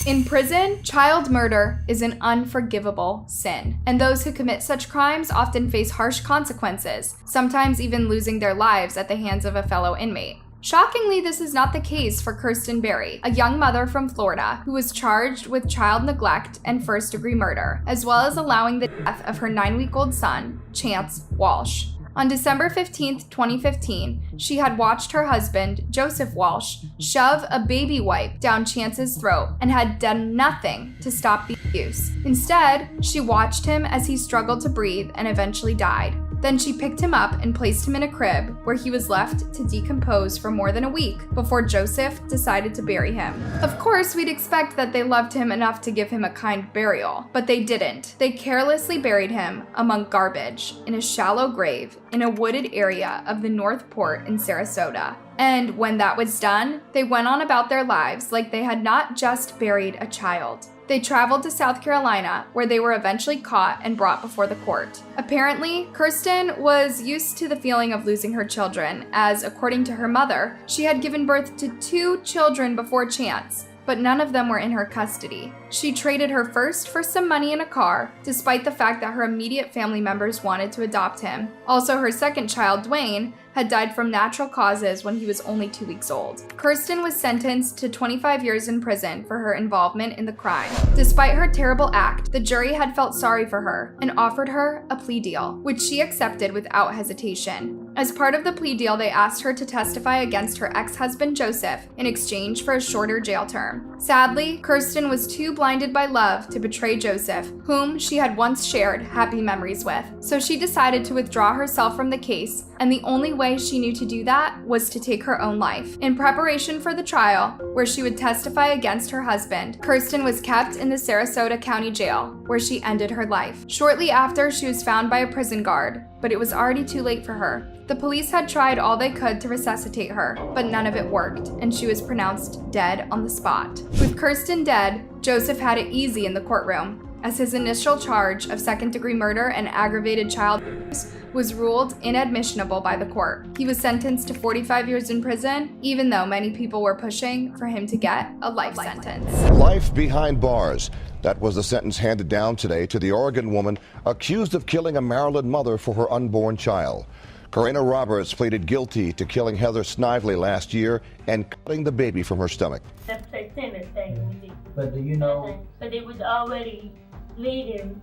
In prison, child murder is an unforgivable sin, and those who commit such crimes often face harsh consequences, sometimes even losing their lives at the hands of a fellow inmate. Shockingly, this is not the case for Kirsten Berry, a young mother from Florida who was charged with child neglect and first-degree murder, as well as allowing the death of her 9-week-old son, Chance Walsh. On December 15, 2015, she had watched her husband, Joseph Walsh, shove a baby wipe down Chance's throat and had done nothing to stop the abuse. Instead, she watched him as he struggled to breathe and eventually died. Then she picked him up and placed him in a crib where he was left to decompose for more than a week before Joseph decided to bury him. Of course, we'd expect that they loved him enough to give him a kind burial, but they didn't. They carelessly buried him among garbage in a shallow grave in a wooded area of the North Port in Sarasota. And when that was done, they went on about their lives like they had not just buried a child. They traveled to South Carolina, where they were eventually caught and brought before the court. Apparently, Kirsten was used to the feeling of losing her children, as, according to her mother, she had given birth to 2 children before Chance, but none of them were in her custody. She traded her first for some money and a car, despite the fact that her immediate family members wanted to adopt him. Also, her second child, Dwayne, had died from natural causes when he was only 2 weeks old. Kirsten was sentenced to 25 years in prison for her involvement in the crime. Despite her terrible act, the jury had felt sorry for her and offered her a plea deal, which she accepted without hesitation. As part of the plea deal, they asked her to testify against her ex-husband Joseph in exchange for a shorter jail term. Sadly, Kirsten was too blinded by love to betray Joseph, whom she had once shared happy memories with. So she decided to withdraw herself from the case, and the only way she knew to do that was to take her own life. In preparation for the trial, where she would testify against her husband, Kirsten was kept in the Sarasota County Jail, where she ended her life. Shortly after, she was found by a prison guard, but it was already too late for her. The police had tried all they could to resuscitate her, but none of it worked, and she was pronounced dead on the spot. With Kirsten dead, Joseph had it easy in the courtroom, as his initial charge of second-degree murder and aggravated child abuse was ruled inadmissible by the court. He was sentenced to 45 years in prison, even though many people were pushing for him to get a life sentence. Life behind bars. That was the sentence handed down today to the Oregon woman accused of killing a Maryland mother for her unborn child. Korena Roberts pleaded guilty to killing Heather Snively last year and cutting the baby from her stomach. The placenta thing. But do you know? But it was already bleeding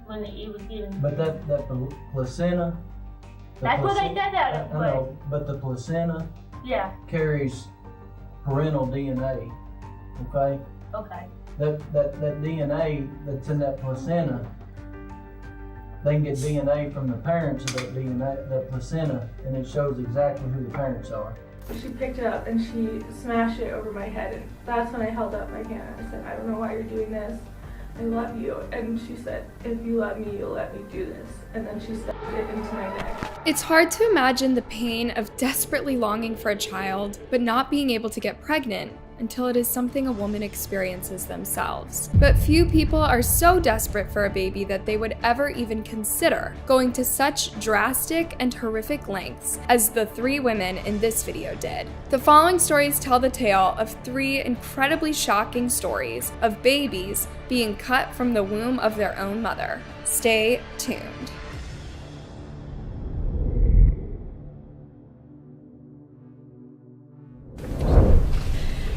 when it was getting. But that placenta. That's what they said that. I know, but the placenta. Yeah. Carries parental DNA. Okay. Okay. That DNA that's in that placenta. They can get DNA from the parents of that placenta, and it shows exactly who the parents are. She picked it up and she smashed it over my head, and that's when I held up my hand. I said, I don't know why you're doing this. I love you. And she said, if you love me, you'll let me do this. And then she stuck it into my neck. It's hard to imagine the pain of desperately longing for a child, but not being able to get pregnant. until it is something a woman experiences themselves. But few people are so desperate for a baby that they would ever even consider going to such drastic and horrific lengths as the 3 women in this video did. The following stories tell the tale of 3 incredibly shocking stories of babies being cut from the womb of their own mother. Stay tuned.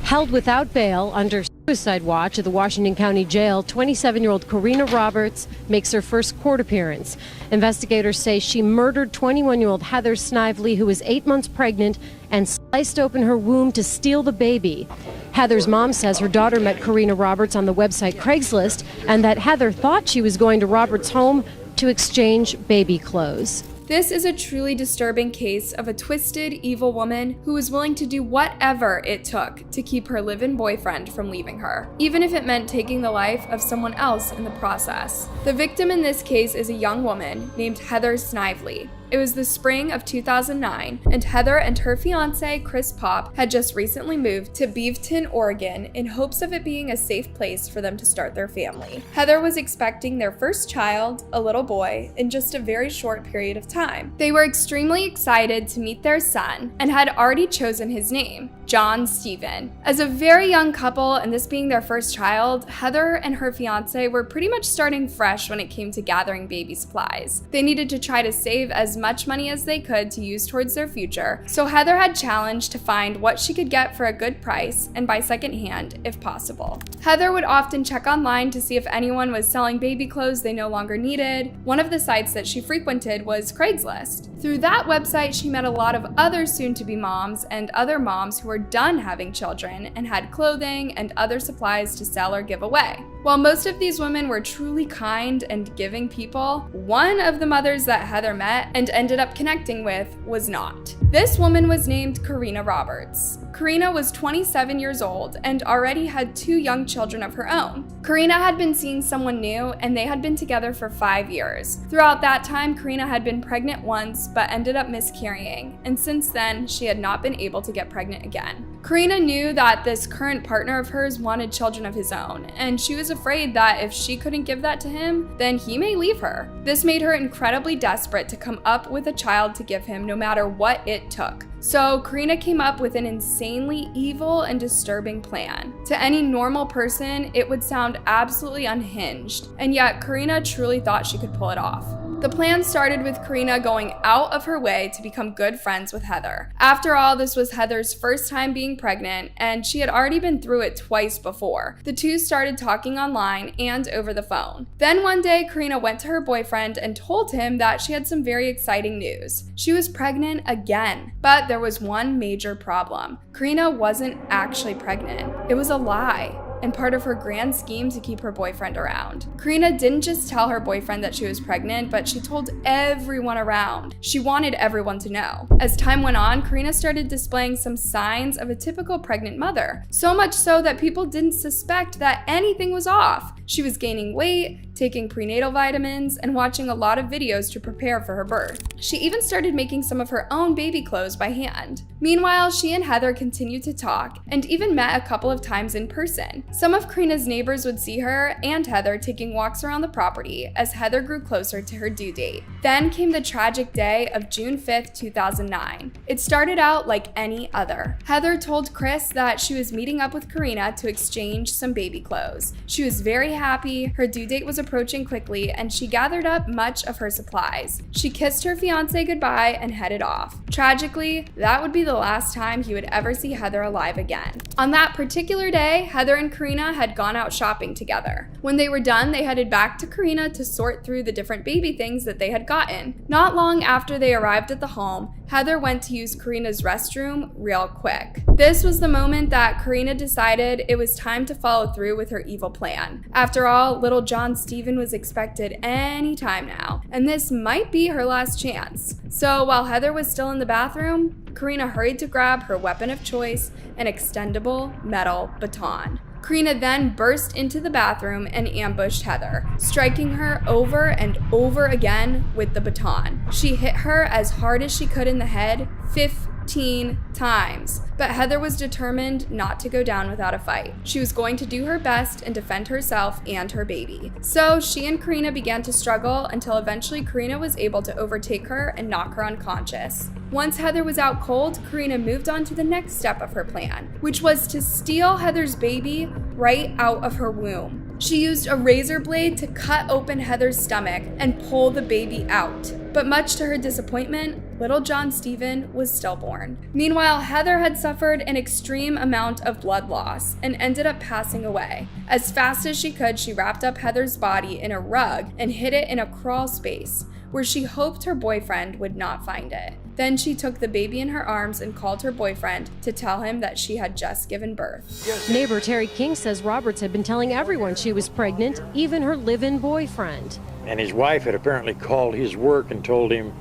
Held without bail under suicide watch at the Washington County Jail, 27-year-old Korena Roberts makes her first court appearance. Investigators say she murdered 21-year-old Heather Snively, who was 8 months pregnant, and sliced open her womb to steal the baby. Heather's mom says her daughter met Korena Roberts on the website Craigslist, and that Heather thought she was going to Roberts' home to exchange baby clothes. This is a truly disturbing case of a twisted, evil woman who was willing to do whatever it took to keep her live-in boyfriend from leaving her, even if it meant taking the life of someone else in the process. The victim in this case is a young woman named Heather Snively. It was the spring of 2009, and Heather and her fiance, Chris Popp, had just recently moved to Beaverton, Oregon, in hopes of it being a safe place for them to start their family. Heather was expecting their first child, a little boy, in just a very short period of time. They were extremely excited to meet their son, and had already chosen his name, John Stephen. As a very young couple, and this being their first child, Heather and her fiance were pretty much starting fresh when it came to gathering baby supplies. They needed to try to save as much money as they could to use towards their future, so Heather had challenged to find what she could get for a good price and buy secondhand if possible. Heather would often check online to see if anyone was selling baby clothes they no longer needed. One of the sites that she frequented was Craigslist. Through that website, she met a lot of other soon-to-be moms and other moms who were done having children and had clothing and other supplies to sell or give away. While most of these women were truly kind and giving people, one of the mothers that Heather met and ended up connecting with was not. This woman was named Korena Roberts. Korena was 27 years old and already had 2 young children of her own. Korena had been seeing someone new, and they had been together for 5 years. Throughout that time, Korena had been pregnant once but ended up miscarrying, and since then, she had not been able to get pregnant again. Korena knew that this current partner of hers wanted children of his own, and she was afraid that if she couldn't give that to him, then he may leave her. This made her incredibly desperate to come up with a child to give him no matter what it took. So Korena came up with an insanely evil and disturbing plan. To any normal person, it would sound absolutely unhinged, and yet Korena truly thought she could pull it off. The plan started with Korena going out of her way to become good friends with Heather. After all, this was Heather's first time being pregnant, and she had already been through it twice before. The two started talking online and over the phone. Then one day, Korena went to her boyfriend and told him that she had some very exciting news. She was pregnant again, but there was one major problem. Korena wasn't actually pregnant. It was a lie, and part of her grand scheme to keep her boyfriend around. Korena didn't just tell her boyfriend that she was pregnant, but she told everyone around. She wanted everyone to know. As time went on, Korena started displaying some signs of a typical pregnant mother, so much so that people didn't suspect that anything was off. She was gaining weight, taking prenatal vitamins, and watching a lot of videos to prepare for her birth. She even started making some of her own baby clothes by hand. Meanwhile, she and Heather continued to talk, and even met a couple of times in person. Some of Korena's neighbors would see her and Heather taking walks around the property as Heather grew closer to her due date. Then came the tragic day of June 5th, 2009. It started out like any other. Heather told Chris that she was meeting up with Korena to exchange some baby clothes. She was very happy, her due date was approaching quickly, and she gathered up much of her supplies. She kissed her fiance goodbye and headed off. Tragically, that would be the last time he would ever see Heather alive again. On that particular day, Heather and Korena had gone out shopping together. When they were done, they headed back to Korena to sort through the different baby things that they had gotten. Not long after they arrived at the home, Heather went to use Korena's restroom real quick. This was the moment that Korena decided it was time to follow through with her evil plan. After all, little John Stephen was expected any time now, and this might be her last chance. So while Heather was still in the bathroom, Korena hurried to grab her weapon of choice, an extendable metal baton. Korena then burst into the bathroom and ambushed Heather, striking her over and over again with the baton. She hit her as hard as she could in the head 15 13 times. But Heather was determined not to go down without a fight. She was going to do her best and defend herself and her baby. So she and Korena began to struggle until eventually Korena was able to overtake her and knock her unconscious. Once Heather was out cold, Korena moved on to the next step of her plan, which was to steal Heather's baby right out of her womb. She used a razor blade to cut open Heather's stomach and pull the baby out. But much to her disappointment, little John Stephen was stillborn. Meanwhile, Heather had suffered an extreme amount of blood loss and ended up passing away. As fast as she could, she wrapped up Heather's body in a rug and hid it in a crawl space where she hoped her boyfriend would not find it. Then she took the baby in her arms and called her boyfriend to tell him that she had just given birth. Neighbor Terry King says Roberts had been telling everyone she was pregnant, even her live-in boyfriend. And his wife had apparently called his work and told him,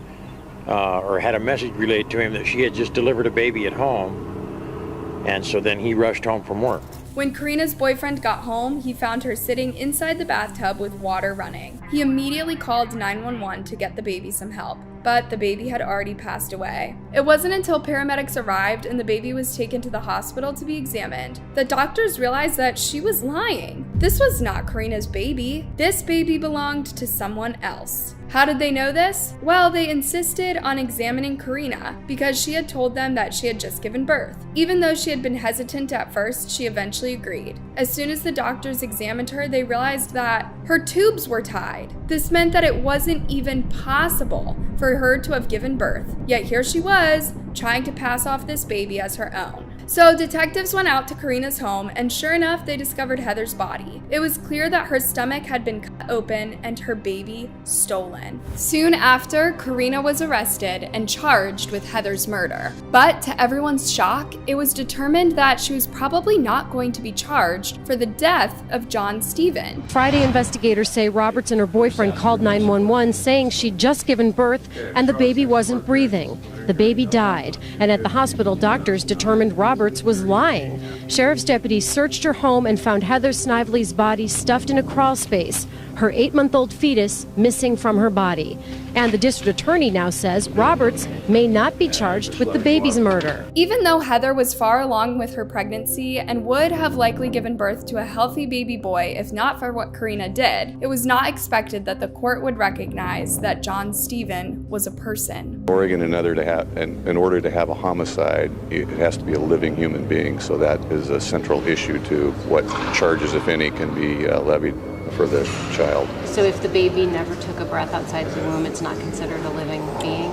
or had a message relayed to him that she had just delivered a baby at home. And so then he rushed home from work. When Korena's boyfriend got home, he found her sitting inside the bathtub with water running. He immediately called 911 to get the baby some help, but the baby had already passed away. It wasn't until paramedics arrived and the baby was taken to the hospital to be examined that doctors realized that she was lying. This was not Korena's baby. This baby belonged to someone else. How did they know this? Well, they insisted on examining Korena because she had told them that she had just given birth. Even though she had been hesitant at first, she eventually agreed. As soon as the doctors examined her, they realized that her tubes were tied. This meant that it wasn't even possible for her to have given birth. Yet here she was, trying to pass off this baby as her own. So detectives went out to Korena's home, and sure enough, they discovered Heather's body. It was clear that her stomach had been cut open and her baby stolen. Soon after, Korena was arrested and charged with Heather's murder. But to everyone's shock, it was determined that she was probably not going to be charged for the death of John Stephen. Friday, investigators say Roberts and her boyfriend called 911 saying she'd just given birth and the baby wasn't breathing. The baby died, and at the hospital, doctors determined Roberts was lying. Sheriff's deputies searched her home and found Heather Snively's body stuffed in a crawl space, her 8-month-old fetus missing from her body. And the district attorney now says Roberts may not be charged with the baby's murder. Even though Heather was far along with her pregnancy and would have likely given birth to a healthy baby boy if not for what Korena did, it was not expected that the court would recognize that John Stephen was a person. Oregon, in order to have a homicide, it has to be a living human being, so that is a central issue to what charges, if any, can be levied for the child. So if the baby never took a breath outside the womb, it's not considered a living being?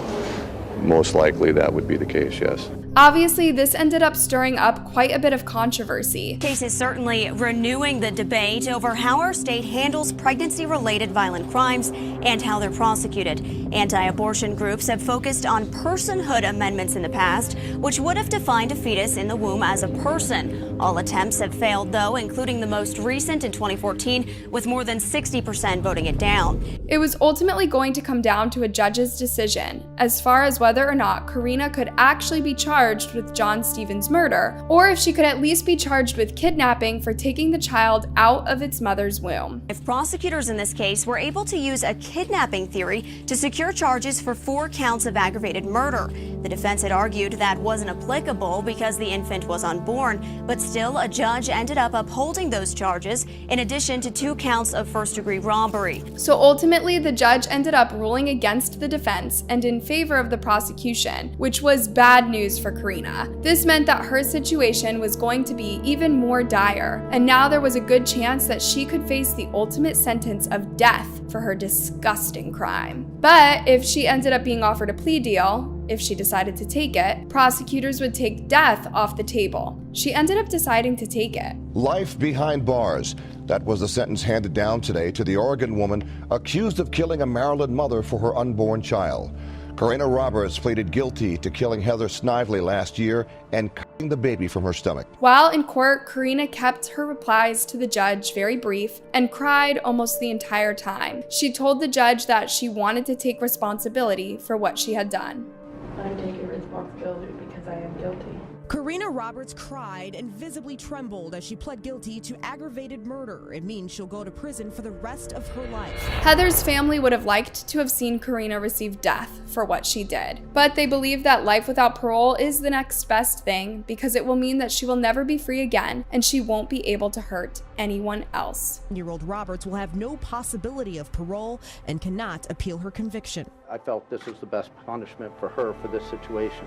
Most likely that would be the case, yes. Obviously, this ended up stirring up quite a bit of controversy. The case is certainly renewing the debate over how our state handles pregnancy-related violent crimes and how they're prosecuted. Anti-abortion groups have focused on personhood amendments in the past, which would have defined a fetus in the womb as a person. All attempts have failed, though, including the most recent in 2014, with more than 60% voting it down. It was ultimately going to come down to a judge's decision as far as whether or not Korena could actually be charged with John Stephen's murder, or if she could at least be charged with kidnapping for taking the child out of its mother's womb. If prosecutors in this case were able to use a kidnapping theory to secure charges for 4 counts of aggravated murder, the defense had argued that wasn't applicable because the infant was unborn, but still a judge ended up upholding those charges in addition to 2 counts of first-degree robbery. So ultimately, the judge ended up ruling against the defense and in favor of the prosecution, which was bad news for Korena. This meant that her situation was going to be even more dire, and now there was a good chance that she could face the ultimate sentence of death for her disgusting crime. But if she ended up being offered a plea deal, if she decided to take it, prosecutors would take death off the table. She ended up deciding to take it. Life behind bars. That was the sentence handed down today to the Oregon woman accused of killing a Maryland mother for her unborn child. Korena Roberts pleaded guilty to killing Heather Snively last year and cutting the baby from her stomach. While in court, Korena kept her replies to the judge very brief and cried almost the entire time. She told the judge that she wanted to take responsibility for what she had done. I'm taking responsibility because I am guilty. Korena Roberts cried and visibly trembled as she pled guilty to aggravated murder. It means she'll go to prison for the rest of her life. Heather's family would have liked to have seen Korena receive death for what she did, but they believe that life without parole is the next best thing because it will mean that she will never be free again and she won't be able to hurt anyone else. 10-year-old Roberts will have no possibility of parole and cannot appeal her conviction. I felt this was the best punishment for her for this situation,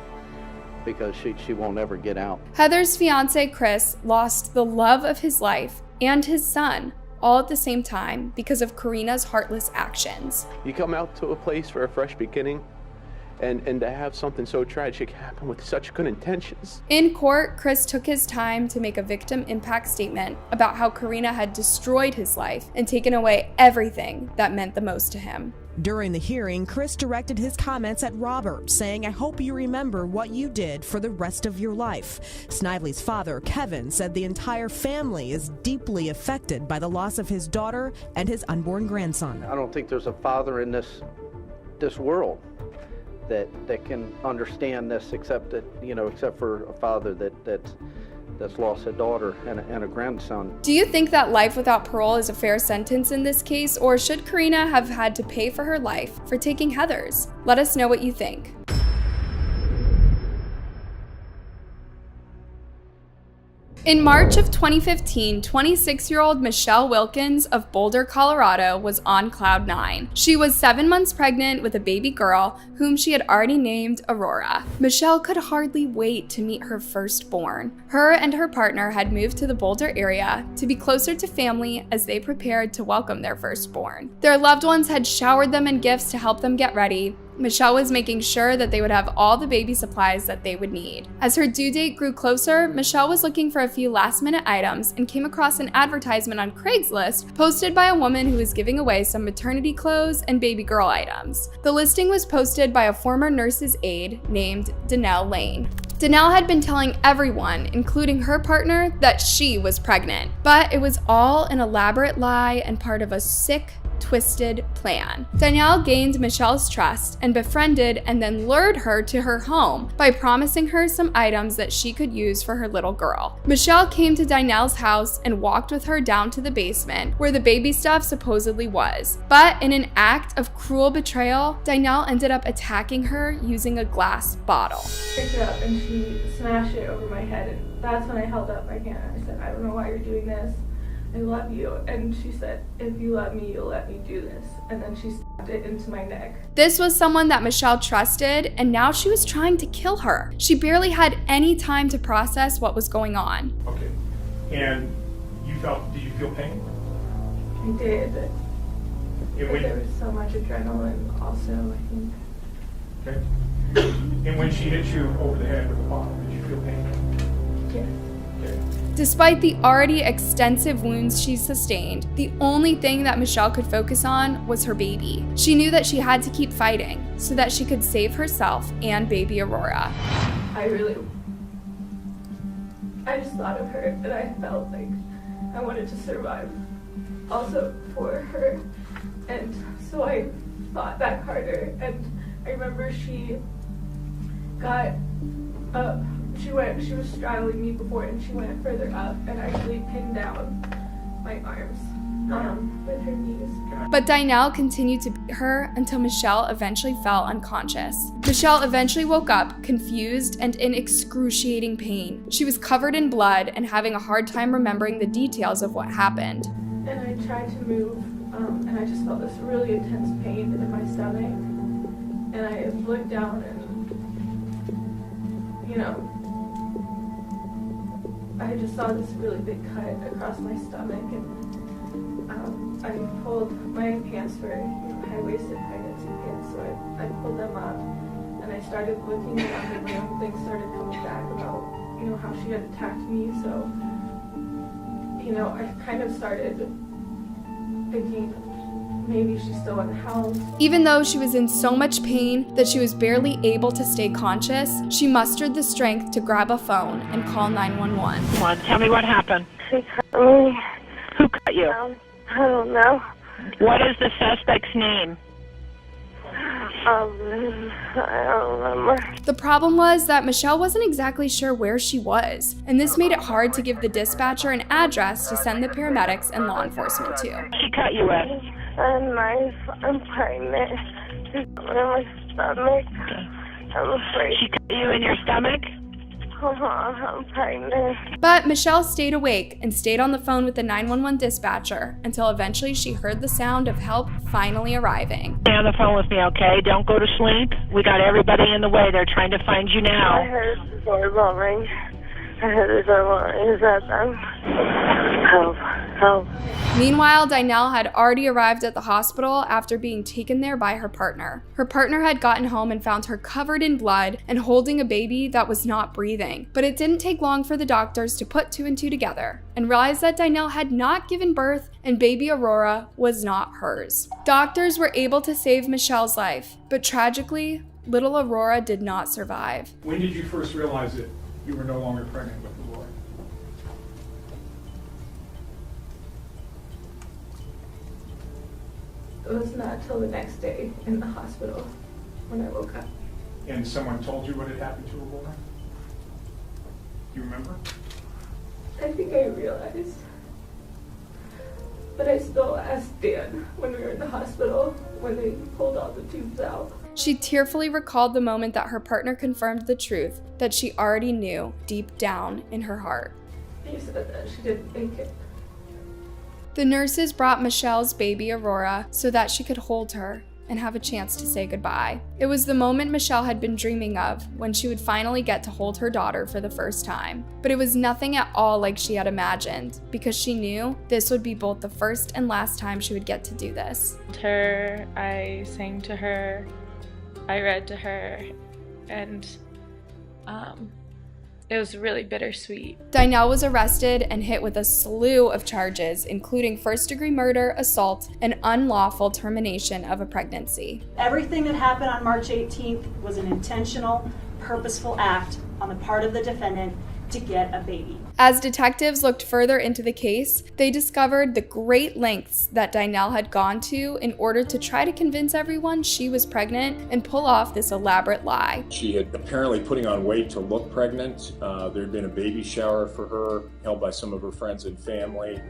because she won't ever get out. Heather's fiance, Chris, lost the love of his life and his son all at the same time because of Korena's heartless actions. You come out to a place for a fresh beginning, and to have something so tragic happen with such good intentions. In court, Chris took his time to make a victim impact statement about how Korena had destroyed his life and taken away everything that meant the most to him. During the hearing, Chris directed his comments at Robert, saying, "I hope you remember what you did for the rest of your life." Snively's father, Kevin, said the entire family is deeply affected by the loss of his daughter and his unborn grandson. I don't think there's a father in this world that can understand this, except for a father that's lost a daughter and a grandson. Do you think that life without parole is a fair sentence in this case, or should Korena have had to pay for her life for taking Heather's? Let us know what you think. In March of 2015, 26-year-old Michelle Wilkins of Boulder, Colorado was on cloud nine. She was 7 months pregnant with a baby girl whom she had already named Aurora. Michelle could hardly wait to meet her firstborn. Her and her partner had moved to the Boulder area to be closer to family as they prepared to welcome their firstborn. Their loved ones had showered them in gifts to help them get ready. Michelle was making sure that they would have all the baby supplies that they would need. As her due date grew closer, Michelle was looking for a few last-minute items and came across an advertisement on Craigslist posted by a woman who was giving away some maternity clothes and baby girl items. The listing was posted by a former nurse's aide named Dynel Lane. Dynel had been telling everyone, including her partner, that she was pregnant, but it was all an elaborate lie and part of a sick, twisted plan. Dynel gained Michelle's trust and befriended and then lured her to her home by promising her some items that she could use for her little girl. Michelle came to Dynel's house and walked with her down to the basement where the baby stuff supposedly was. But in an act of cruel betrayal, Dynel ended up attacking her using a glass bottle. I picked her up and she smashed it over my head, and that's when I held up my hand. I said, "I don't know why you're doing this. I love you." And she said, "If you love me, you'll let me do this." And then she stabbed it into my neck. This was someone that Michelle trusted, and now she was trying to kill her. She barely had any time to process what was going on. Okay. And did you feel pain? I did. But there was so much adrenaline also, I think. Okay. And when she hit you over the head with the bottle, did you feel pain? Yes. Okay. Despite the already extensive wounds she sustained, the only thing that Michelle could focus on was her baby. She knew that she had to keep fighting so that she could save herself and baby Aurora. I just thought of her and I felt like I wanted to survive also for her. And so I fought back harder, and I remember she got up. She was straddling me before, and she went further up and actually pinned down my arms with her knees. But Dynel continued to beat her until Michelle eventually fell unconscious. Michelle eventually woke up, confused and in excruciating pain. She was covered in blood and having a hard time remembering the details of what happened. And I tried to move, and I just felt this really intense pain in my stomach. And I looked down and, I just saw this really big cut across my stomach, and I pulled my pants were high-waisted pregnancy pants, so I pulled them up, and I started looking around the room. Things started coming back about how she had attacked me. So I kind of started thinking maybe she's still in the house. Even though she was in so much pain that she was barely able to stay conscious, she mustered the strength to grab a phone and call 911. Tell me what happened. She cut me. Who cut you? I don't know. What is the suspect's name? I don't remember. The problem was that Michelle wasn't exactly sure where she was, and this made it hard to give the dispatcher an address to send the paramedics and law enforcement to. She cut you at? I'm pregnant. In my stomach. I'm afraid. She cut you in your stomach? I'm pregnant. But Michelle stayed awake and stayed on the phone with the 911 dispatcher until eventually she heard the sound of help finally arriving. Stay on the phone with me, okay? Don't go to sleep. We got everybody in the way. They're trying to find you now. I heard the doorbell ring. I heard the doorbell ring. Is that them? Help. Help. Meanwhile, Dynel had already arrived at the hospital after being taken there by her partner. Her partner had gotten home and found her covered in blood and holding a baby that was not breathing. But it didn't take long for the doctors to put 2 and 2 together and realize that Dynel had not given birth and baby Aurora was not hers. Doctors were able to save Michelle's life, but tragically, little Aurora did not survive. When did you first realize that you were no longer pregnant with the boy? It was not until the next day in the hospital when I woke up. And someone told you what had happened to Aurora? Do you remember? I think I realized. But I still asked Dan when we were in the hospital when they pulled all the tubes out. She tearfully recalled the moment that her partner confirmed the truth that she already knew deep down in her heart. He said that she didn't make it. The nurses brought Michelle's baby Aurora so that she could hold her and have a chance to say goodbye. It was the moment Michelle had been dreaming of when she would finally get to hold her daughter for the first time. But it was nothing at all like she had imagined because she knew this would be both the first and last time she would get to do this. I sang to her, I read to her, and it was really bittersweet. Dynel was arrested and hit with a slew of charges, including first-degree murder, assault, and unlawful termination of a pregnancy. Everything that happened on March 18th was an intentional, purposeful act on the part of the defendant to get a baby. As detectives looked further into the case, they discovered the great lengths that Dynel had gone to in order to try to convince everyone she was pregnant and pull off this elaborate lie. She had apparently putting on weight to look pregnant. There had been a baby shower for her held by some of her friends and family.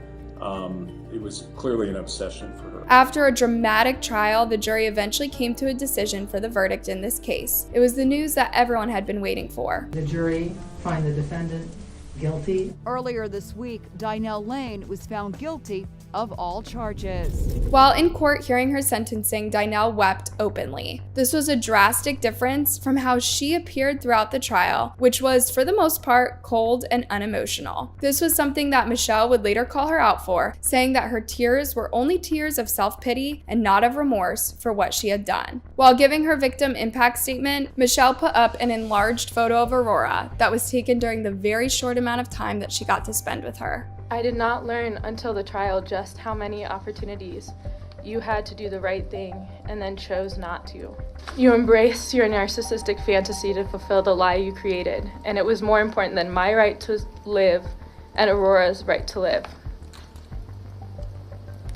It was clearly an obsession for her. After a dramatic trial, the jury eventually came to a decision for the verdict in this case. It was the news that everyone had been waiting for. The jury find the defendant guilty. Earlier this week, Dynel Lane was found guilty of all charges. While in court hearing her sentencing, Dynel wept openly. This was a drastic difference from how she appeared throughout the trial, which was, for the most part, cold and unemotional. This was something that Michelle would later call her out for, saying that her tears were only tears of self-pity and not of remorse for what she had done. While giving her victim impact statement, Michelle put up an enlarged photo of Aurora that was taken during the very short amount of time that she got to spend with her. I did not learn until the trial just how many opportunities you had to do the right thing and then chose not to. You embraced your narcissistic fantasy to fulfill the lie you created, and it was more important than my right to live and Aurora's right to live.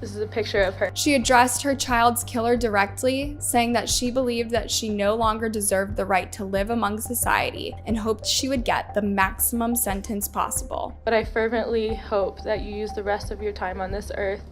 This is a picture of her. She addressed her child's killer directly, saying that she believed that she no longer deserved the right to live among society and hoped she would get the maximum sentence possible. But I fervently hope that you use the rest of your time on this earth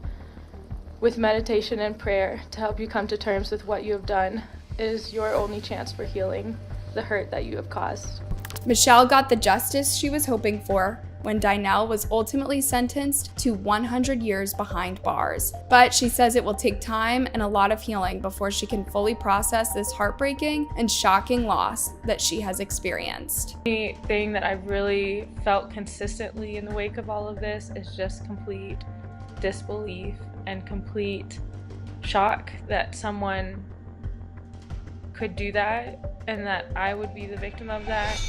with meditation and prayer to help you come to terms with what you have done. It is your only chance for healing the hurt that you have caused. Michelle got the justice she was hoping for when Dynel was ultimately sentenced to 100 years behind bars. But she says it will take time and a lot of healing before she can fully process this heartbreaking and shocking loss that she has experienced. The thing that I've really felt consistently in the wake of all of this is just complete disbelief and complete shock that someone could do that and that I would be the victim of that.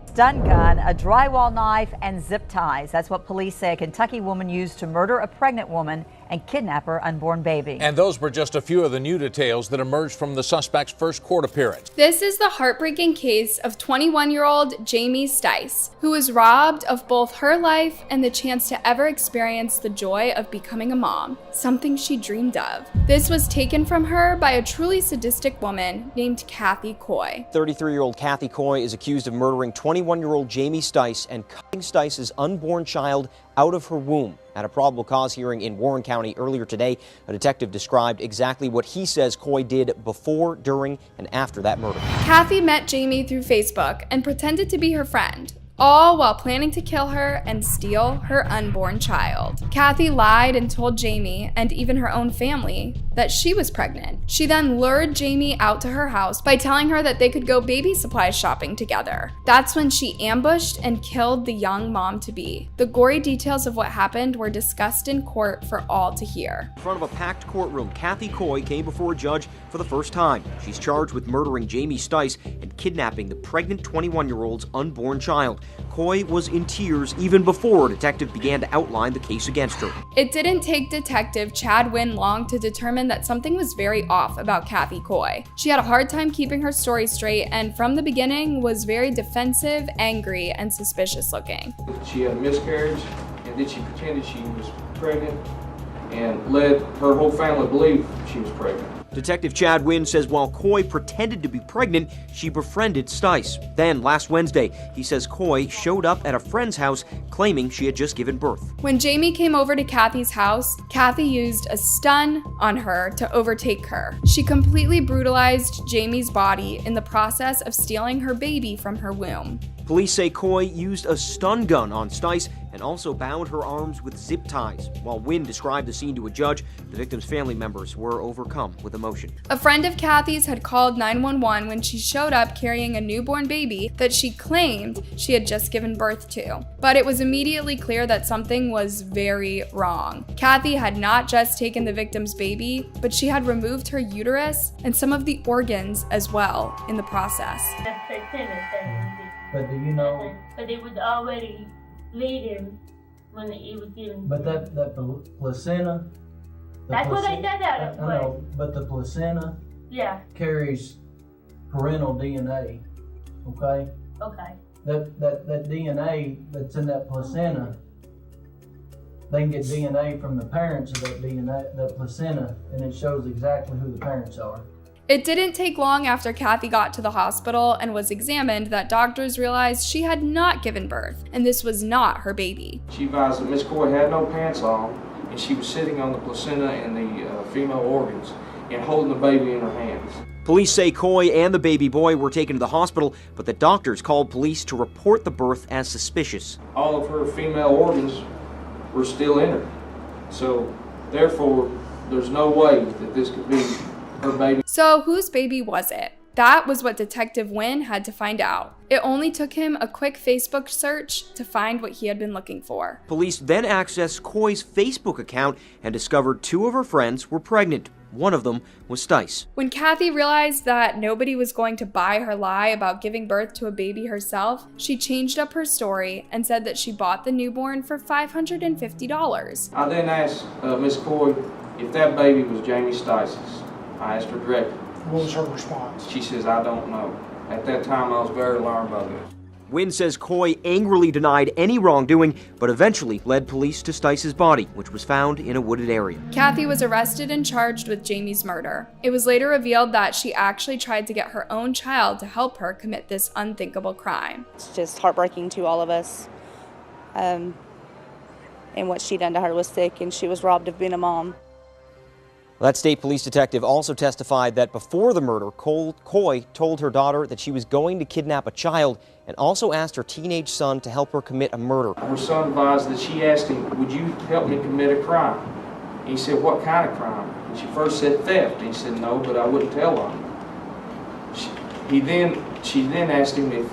Stun gun, a drywall knife, and zip ties. That's what police say a Kentucky woman used to murder a pregnant woman and kidnap her unborn baby. And those were just a few of the new details that emerged from the suspect's first court appearance. This is the heartbreaking case of 21-year-old Jamie Stice, who was robbed of both her life and the chance to ever experience the joy of becoming a mom, something she dreamed of. This was taken from her by a truly sadistic woman named Kathy Coy. 33-year-old Kathy Coy is accused of murdering 21-year-old Jamie Stice and cutting Stice's unborn child out of her womb. At a probable cause hearing in Warren County earlier today, a detective described exactly what he says Coy did before, during, and after that murder. Kathy met Jamie through Facebook and pretended to be her friend, all while planning to kill her and steal her unborn child. Kathy lied and told Jamie, and even her own family, that she was pregnant. She then lured Jamie out to her house by telling her that they could go baby supplies shopping together. That's when she ambushed and killed the young mom-to-be. The gory details of what happened were discussed in court for all to hear. In front of a packed courtroom, Kathy Coy came before a judge for the first time. She's charged with murdering Jamie Stice and kidnapping the pregnant 21-year-old's unborn child. Coy was in tears even before a detective began to outline the case against her. It didn't take Detective Chad Wynn long to determine that something was very off about Kathy Coy. She had a hard time keeping her story straight and from the beginning was very defensive, angry, and suspicious looking. She had a miscarriage and then she pretended she was pregnant and led her whole family to believe she was pregnant. Detective Chad Wynn says while Coy pretended to be pregnant, she befriended Stice. Then, last Wednesday, he says Coy showed up at a friend's house claiming she had just given birth. When Jamie came over to Kathy's house, Kathy used a stun on her to overtake her. She completely brutalized Jamie's body in the process of stealing her baby from her womb. Police say Coy used a stun gun on Stice and also bound her arms with zip ties. While Wynn described the scene to a judge, the victim's family members were overcome with emotion. A friend of Kathy's had called 911 when she showed up carrying a newborn baby that she claimed she had just given birth to. But it was immediately clear that something was very wrong. Kathy had not just taken the victim's baby, but she had removed her uterus and some of the organs as well in the process. But do you know? But it was already bleeding when it was given. But that placenta. That's what I said out of. I know, but the placenta. Yeah. Carries parental DNA. Okay. Okay. That DNA that's in that placenta. They can get DNA from the parents of that placenta, and it shows exactly who the parents are. It didn't take long after Kathy got to the hospital and was examined that doctors realized she had not given birth, and this was not her baby. She advised that Miss Coy had no pants on, and she was sitting on the placenta and the female organs and holding the baby in her hands. Police say Coy and the baby boy were taken to the hospital, but the doctors called police to report the birth as suspicious. All of her female organs were still in her, so therefore there's no way that this could be her baby. So whose baby was it? That was what Detective Wynn had to find out. It only took him a quick Facebook search to find what he had been looking for. Police then accessed Coy's Facebook account and discovered two of her friends were pregnant. One of them was Stice. When Kathy realized that nobody was going to buy her lie about giving birth to a baby herself, she changed up her story and said that she bought the newborn for $550. I then asked Miss Coy if that baby was Jamie Stice's. I asked her directly. What was her response? She says, I don't know. At that time, I was very alarmed by this. Wynn says Coy angrily denied any wrongdoing, but eventually led police to Stice's body, which was found in a wooded area. Kathy was arrested and charged with Jamie's murder. It was later revealed that she actually tried to get her own child to help her commit this unthinkable crime. It's just heartbreaking to all of us. And what she done to her was sick, and she was robbed of being a mom. That state police detective also testified that before the murder, Coy told her daughter that she was going to kidnap a child and also asked her teenage son to help her commit a murder. Her son advised that she asked him, would you help me commit a crime? And he said, what kind of crime? And she first said theft. And he said, no, but I wouldn't tell on him. She then asked him if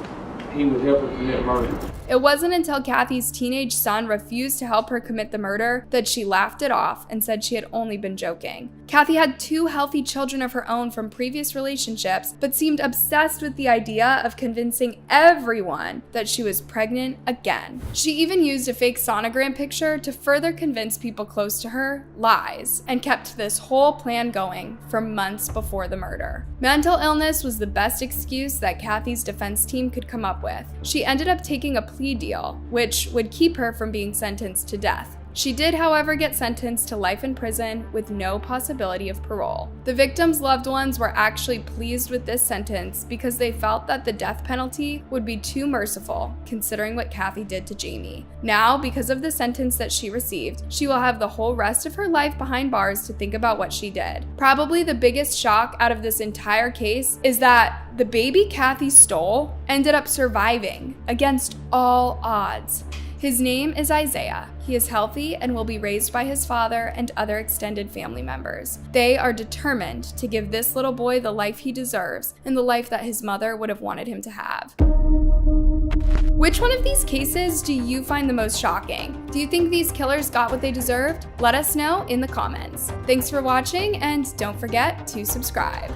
he would help her commit murder. It wasn't until Kathy's teenage son refused to help her commit the murder that she laughed it off and said she had only been joking. Kathy had 2 healthy children of her own from previous relationships, but seemed obsessed with the idea of convincing everyone that she was pregnant again. She even used a fake sonogram picture to further convince people close to her lies, and kept this whole plan going for months before the murder. Mental illness was the best excuse that Kathy's defense team could come up with. She ended up taking a plea deal, which would keep her from being sentenced to death. She did, however, get sentenced to life in prison with no possibility of parole. The victims' loved ones were actually pleased with this sentence because they felt that the death penalty would be too merciful, considering what Kathy did to Jamie. Now, because of the sentence that she received, she will have the whole rest of her life behind bars to think about what she did. Probably the biggest shock out of this entire case is that the baby Kathy stole ended up surviving against all odds. His name is Isaiah. He is healthy and will be raised by his father and other extended family members. They are determined to give this little boy the life he deserves and the life that his mother would have wanted him to have. Which one of these cases do you find the most shocking? Do you think these killers got what they deserved? Let us know in the comments. Thanks for watching, and don't forget to subscribe.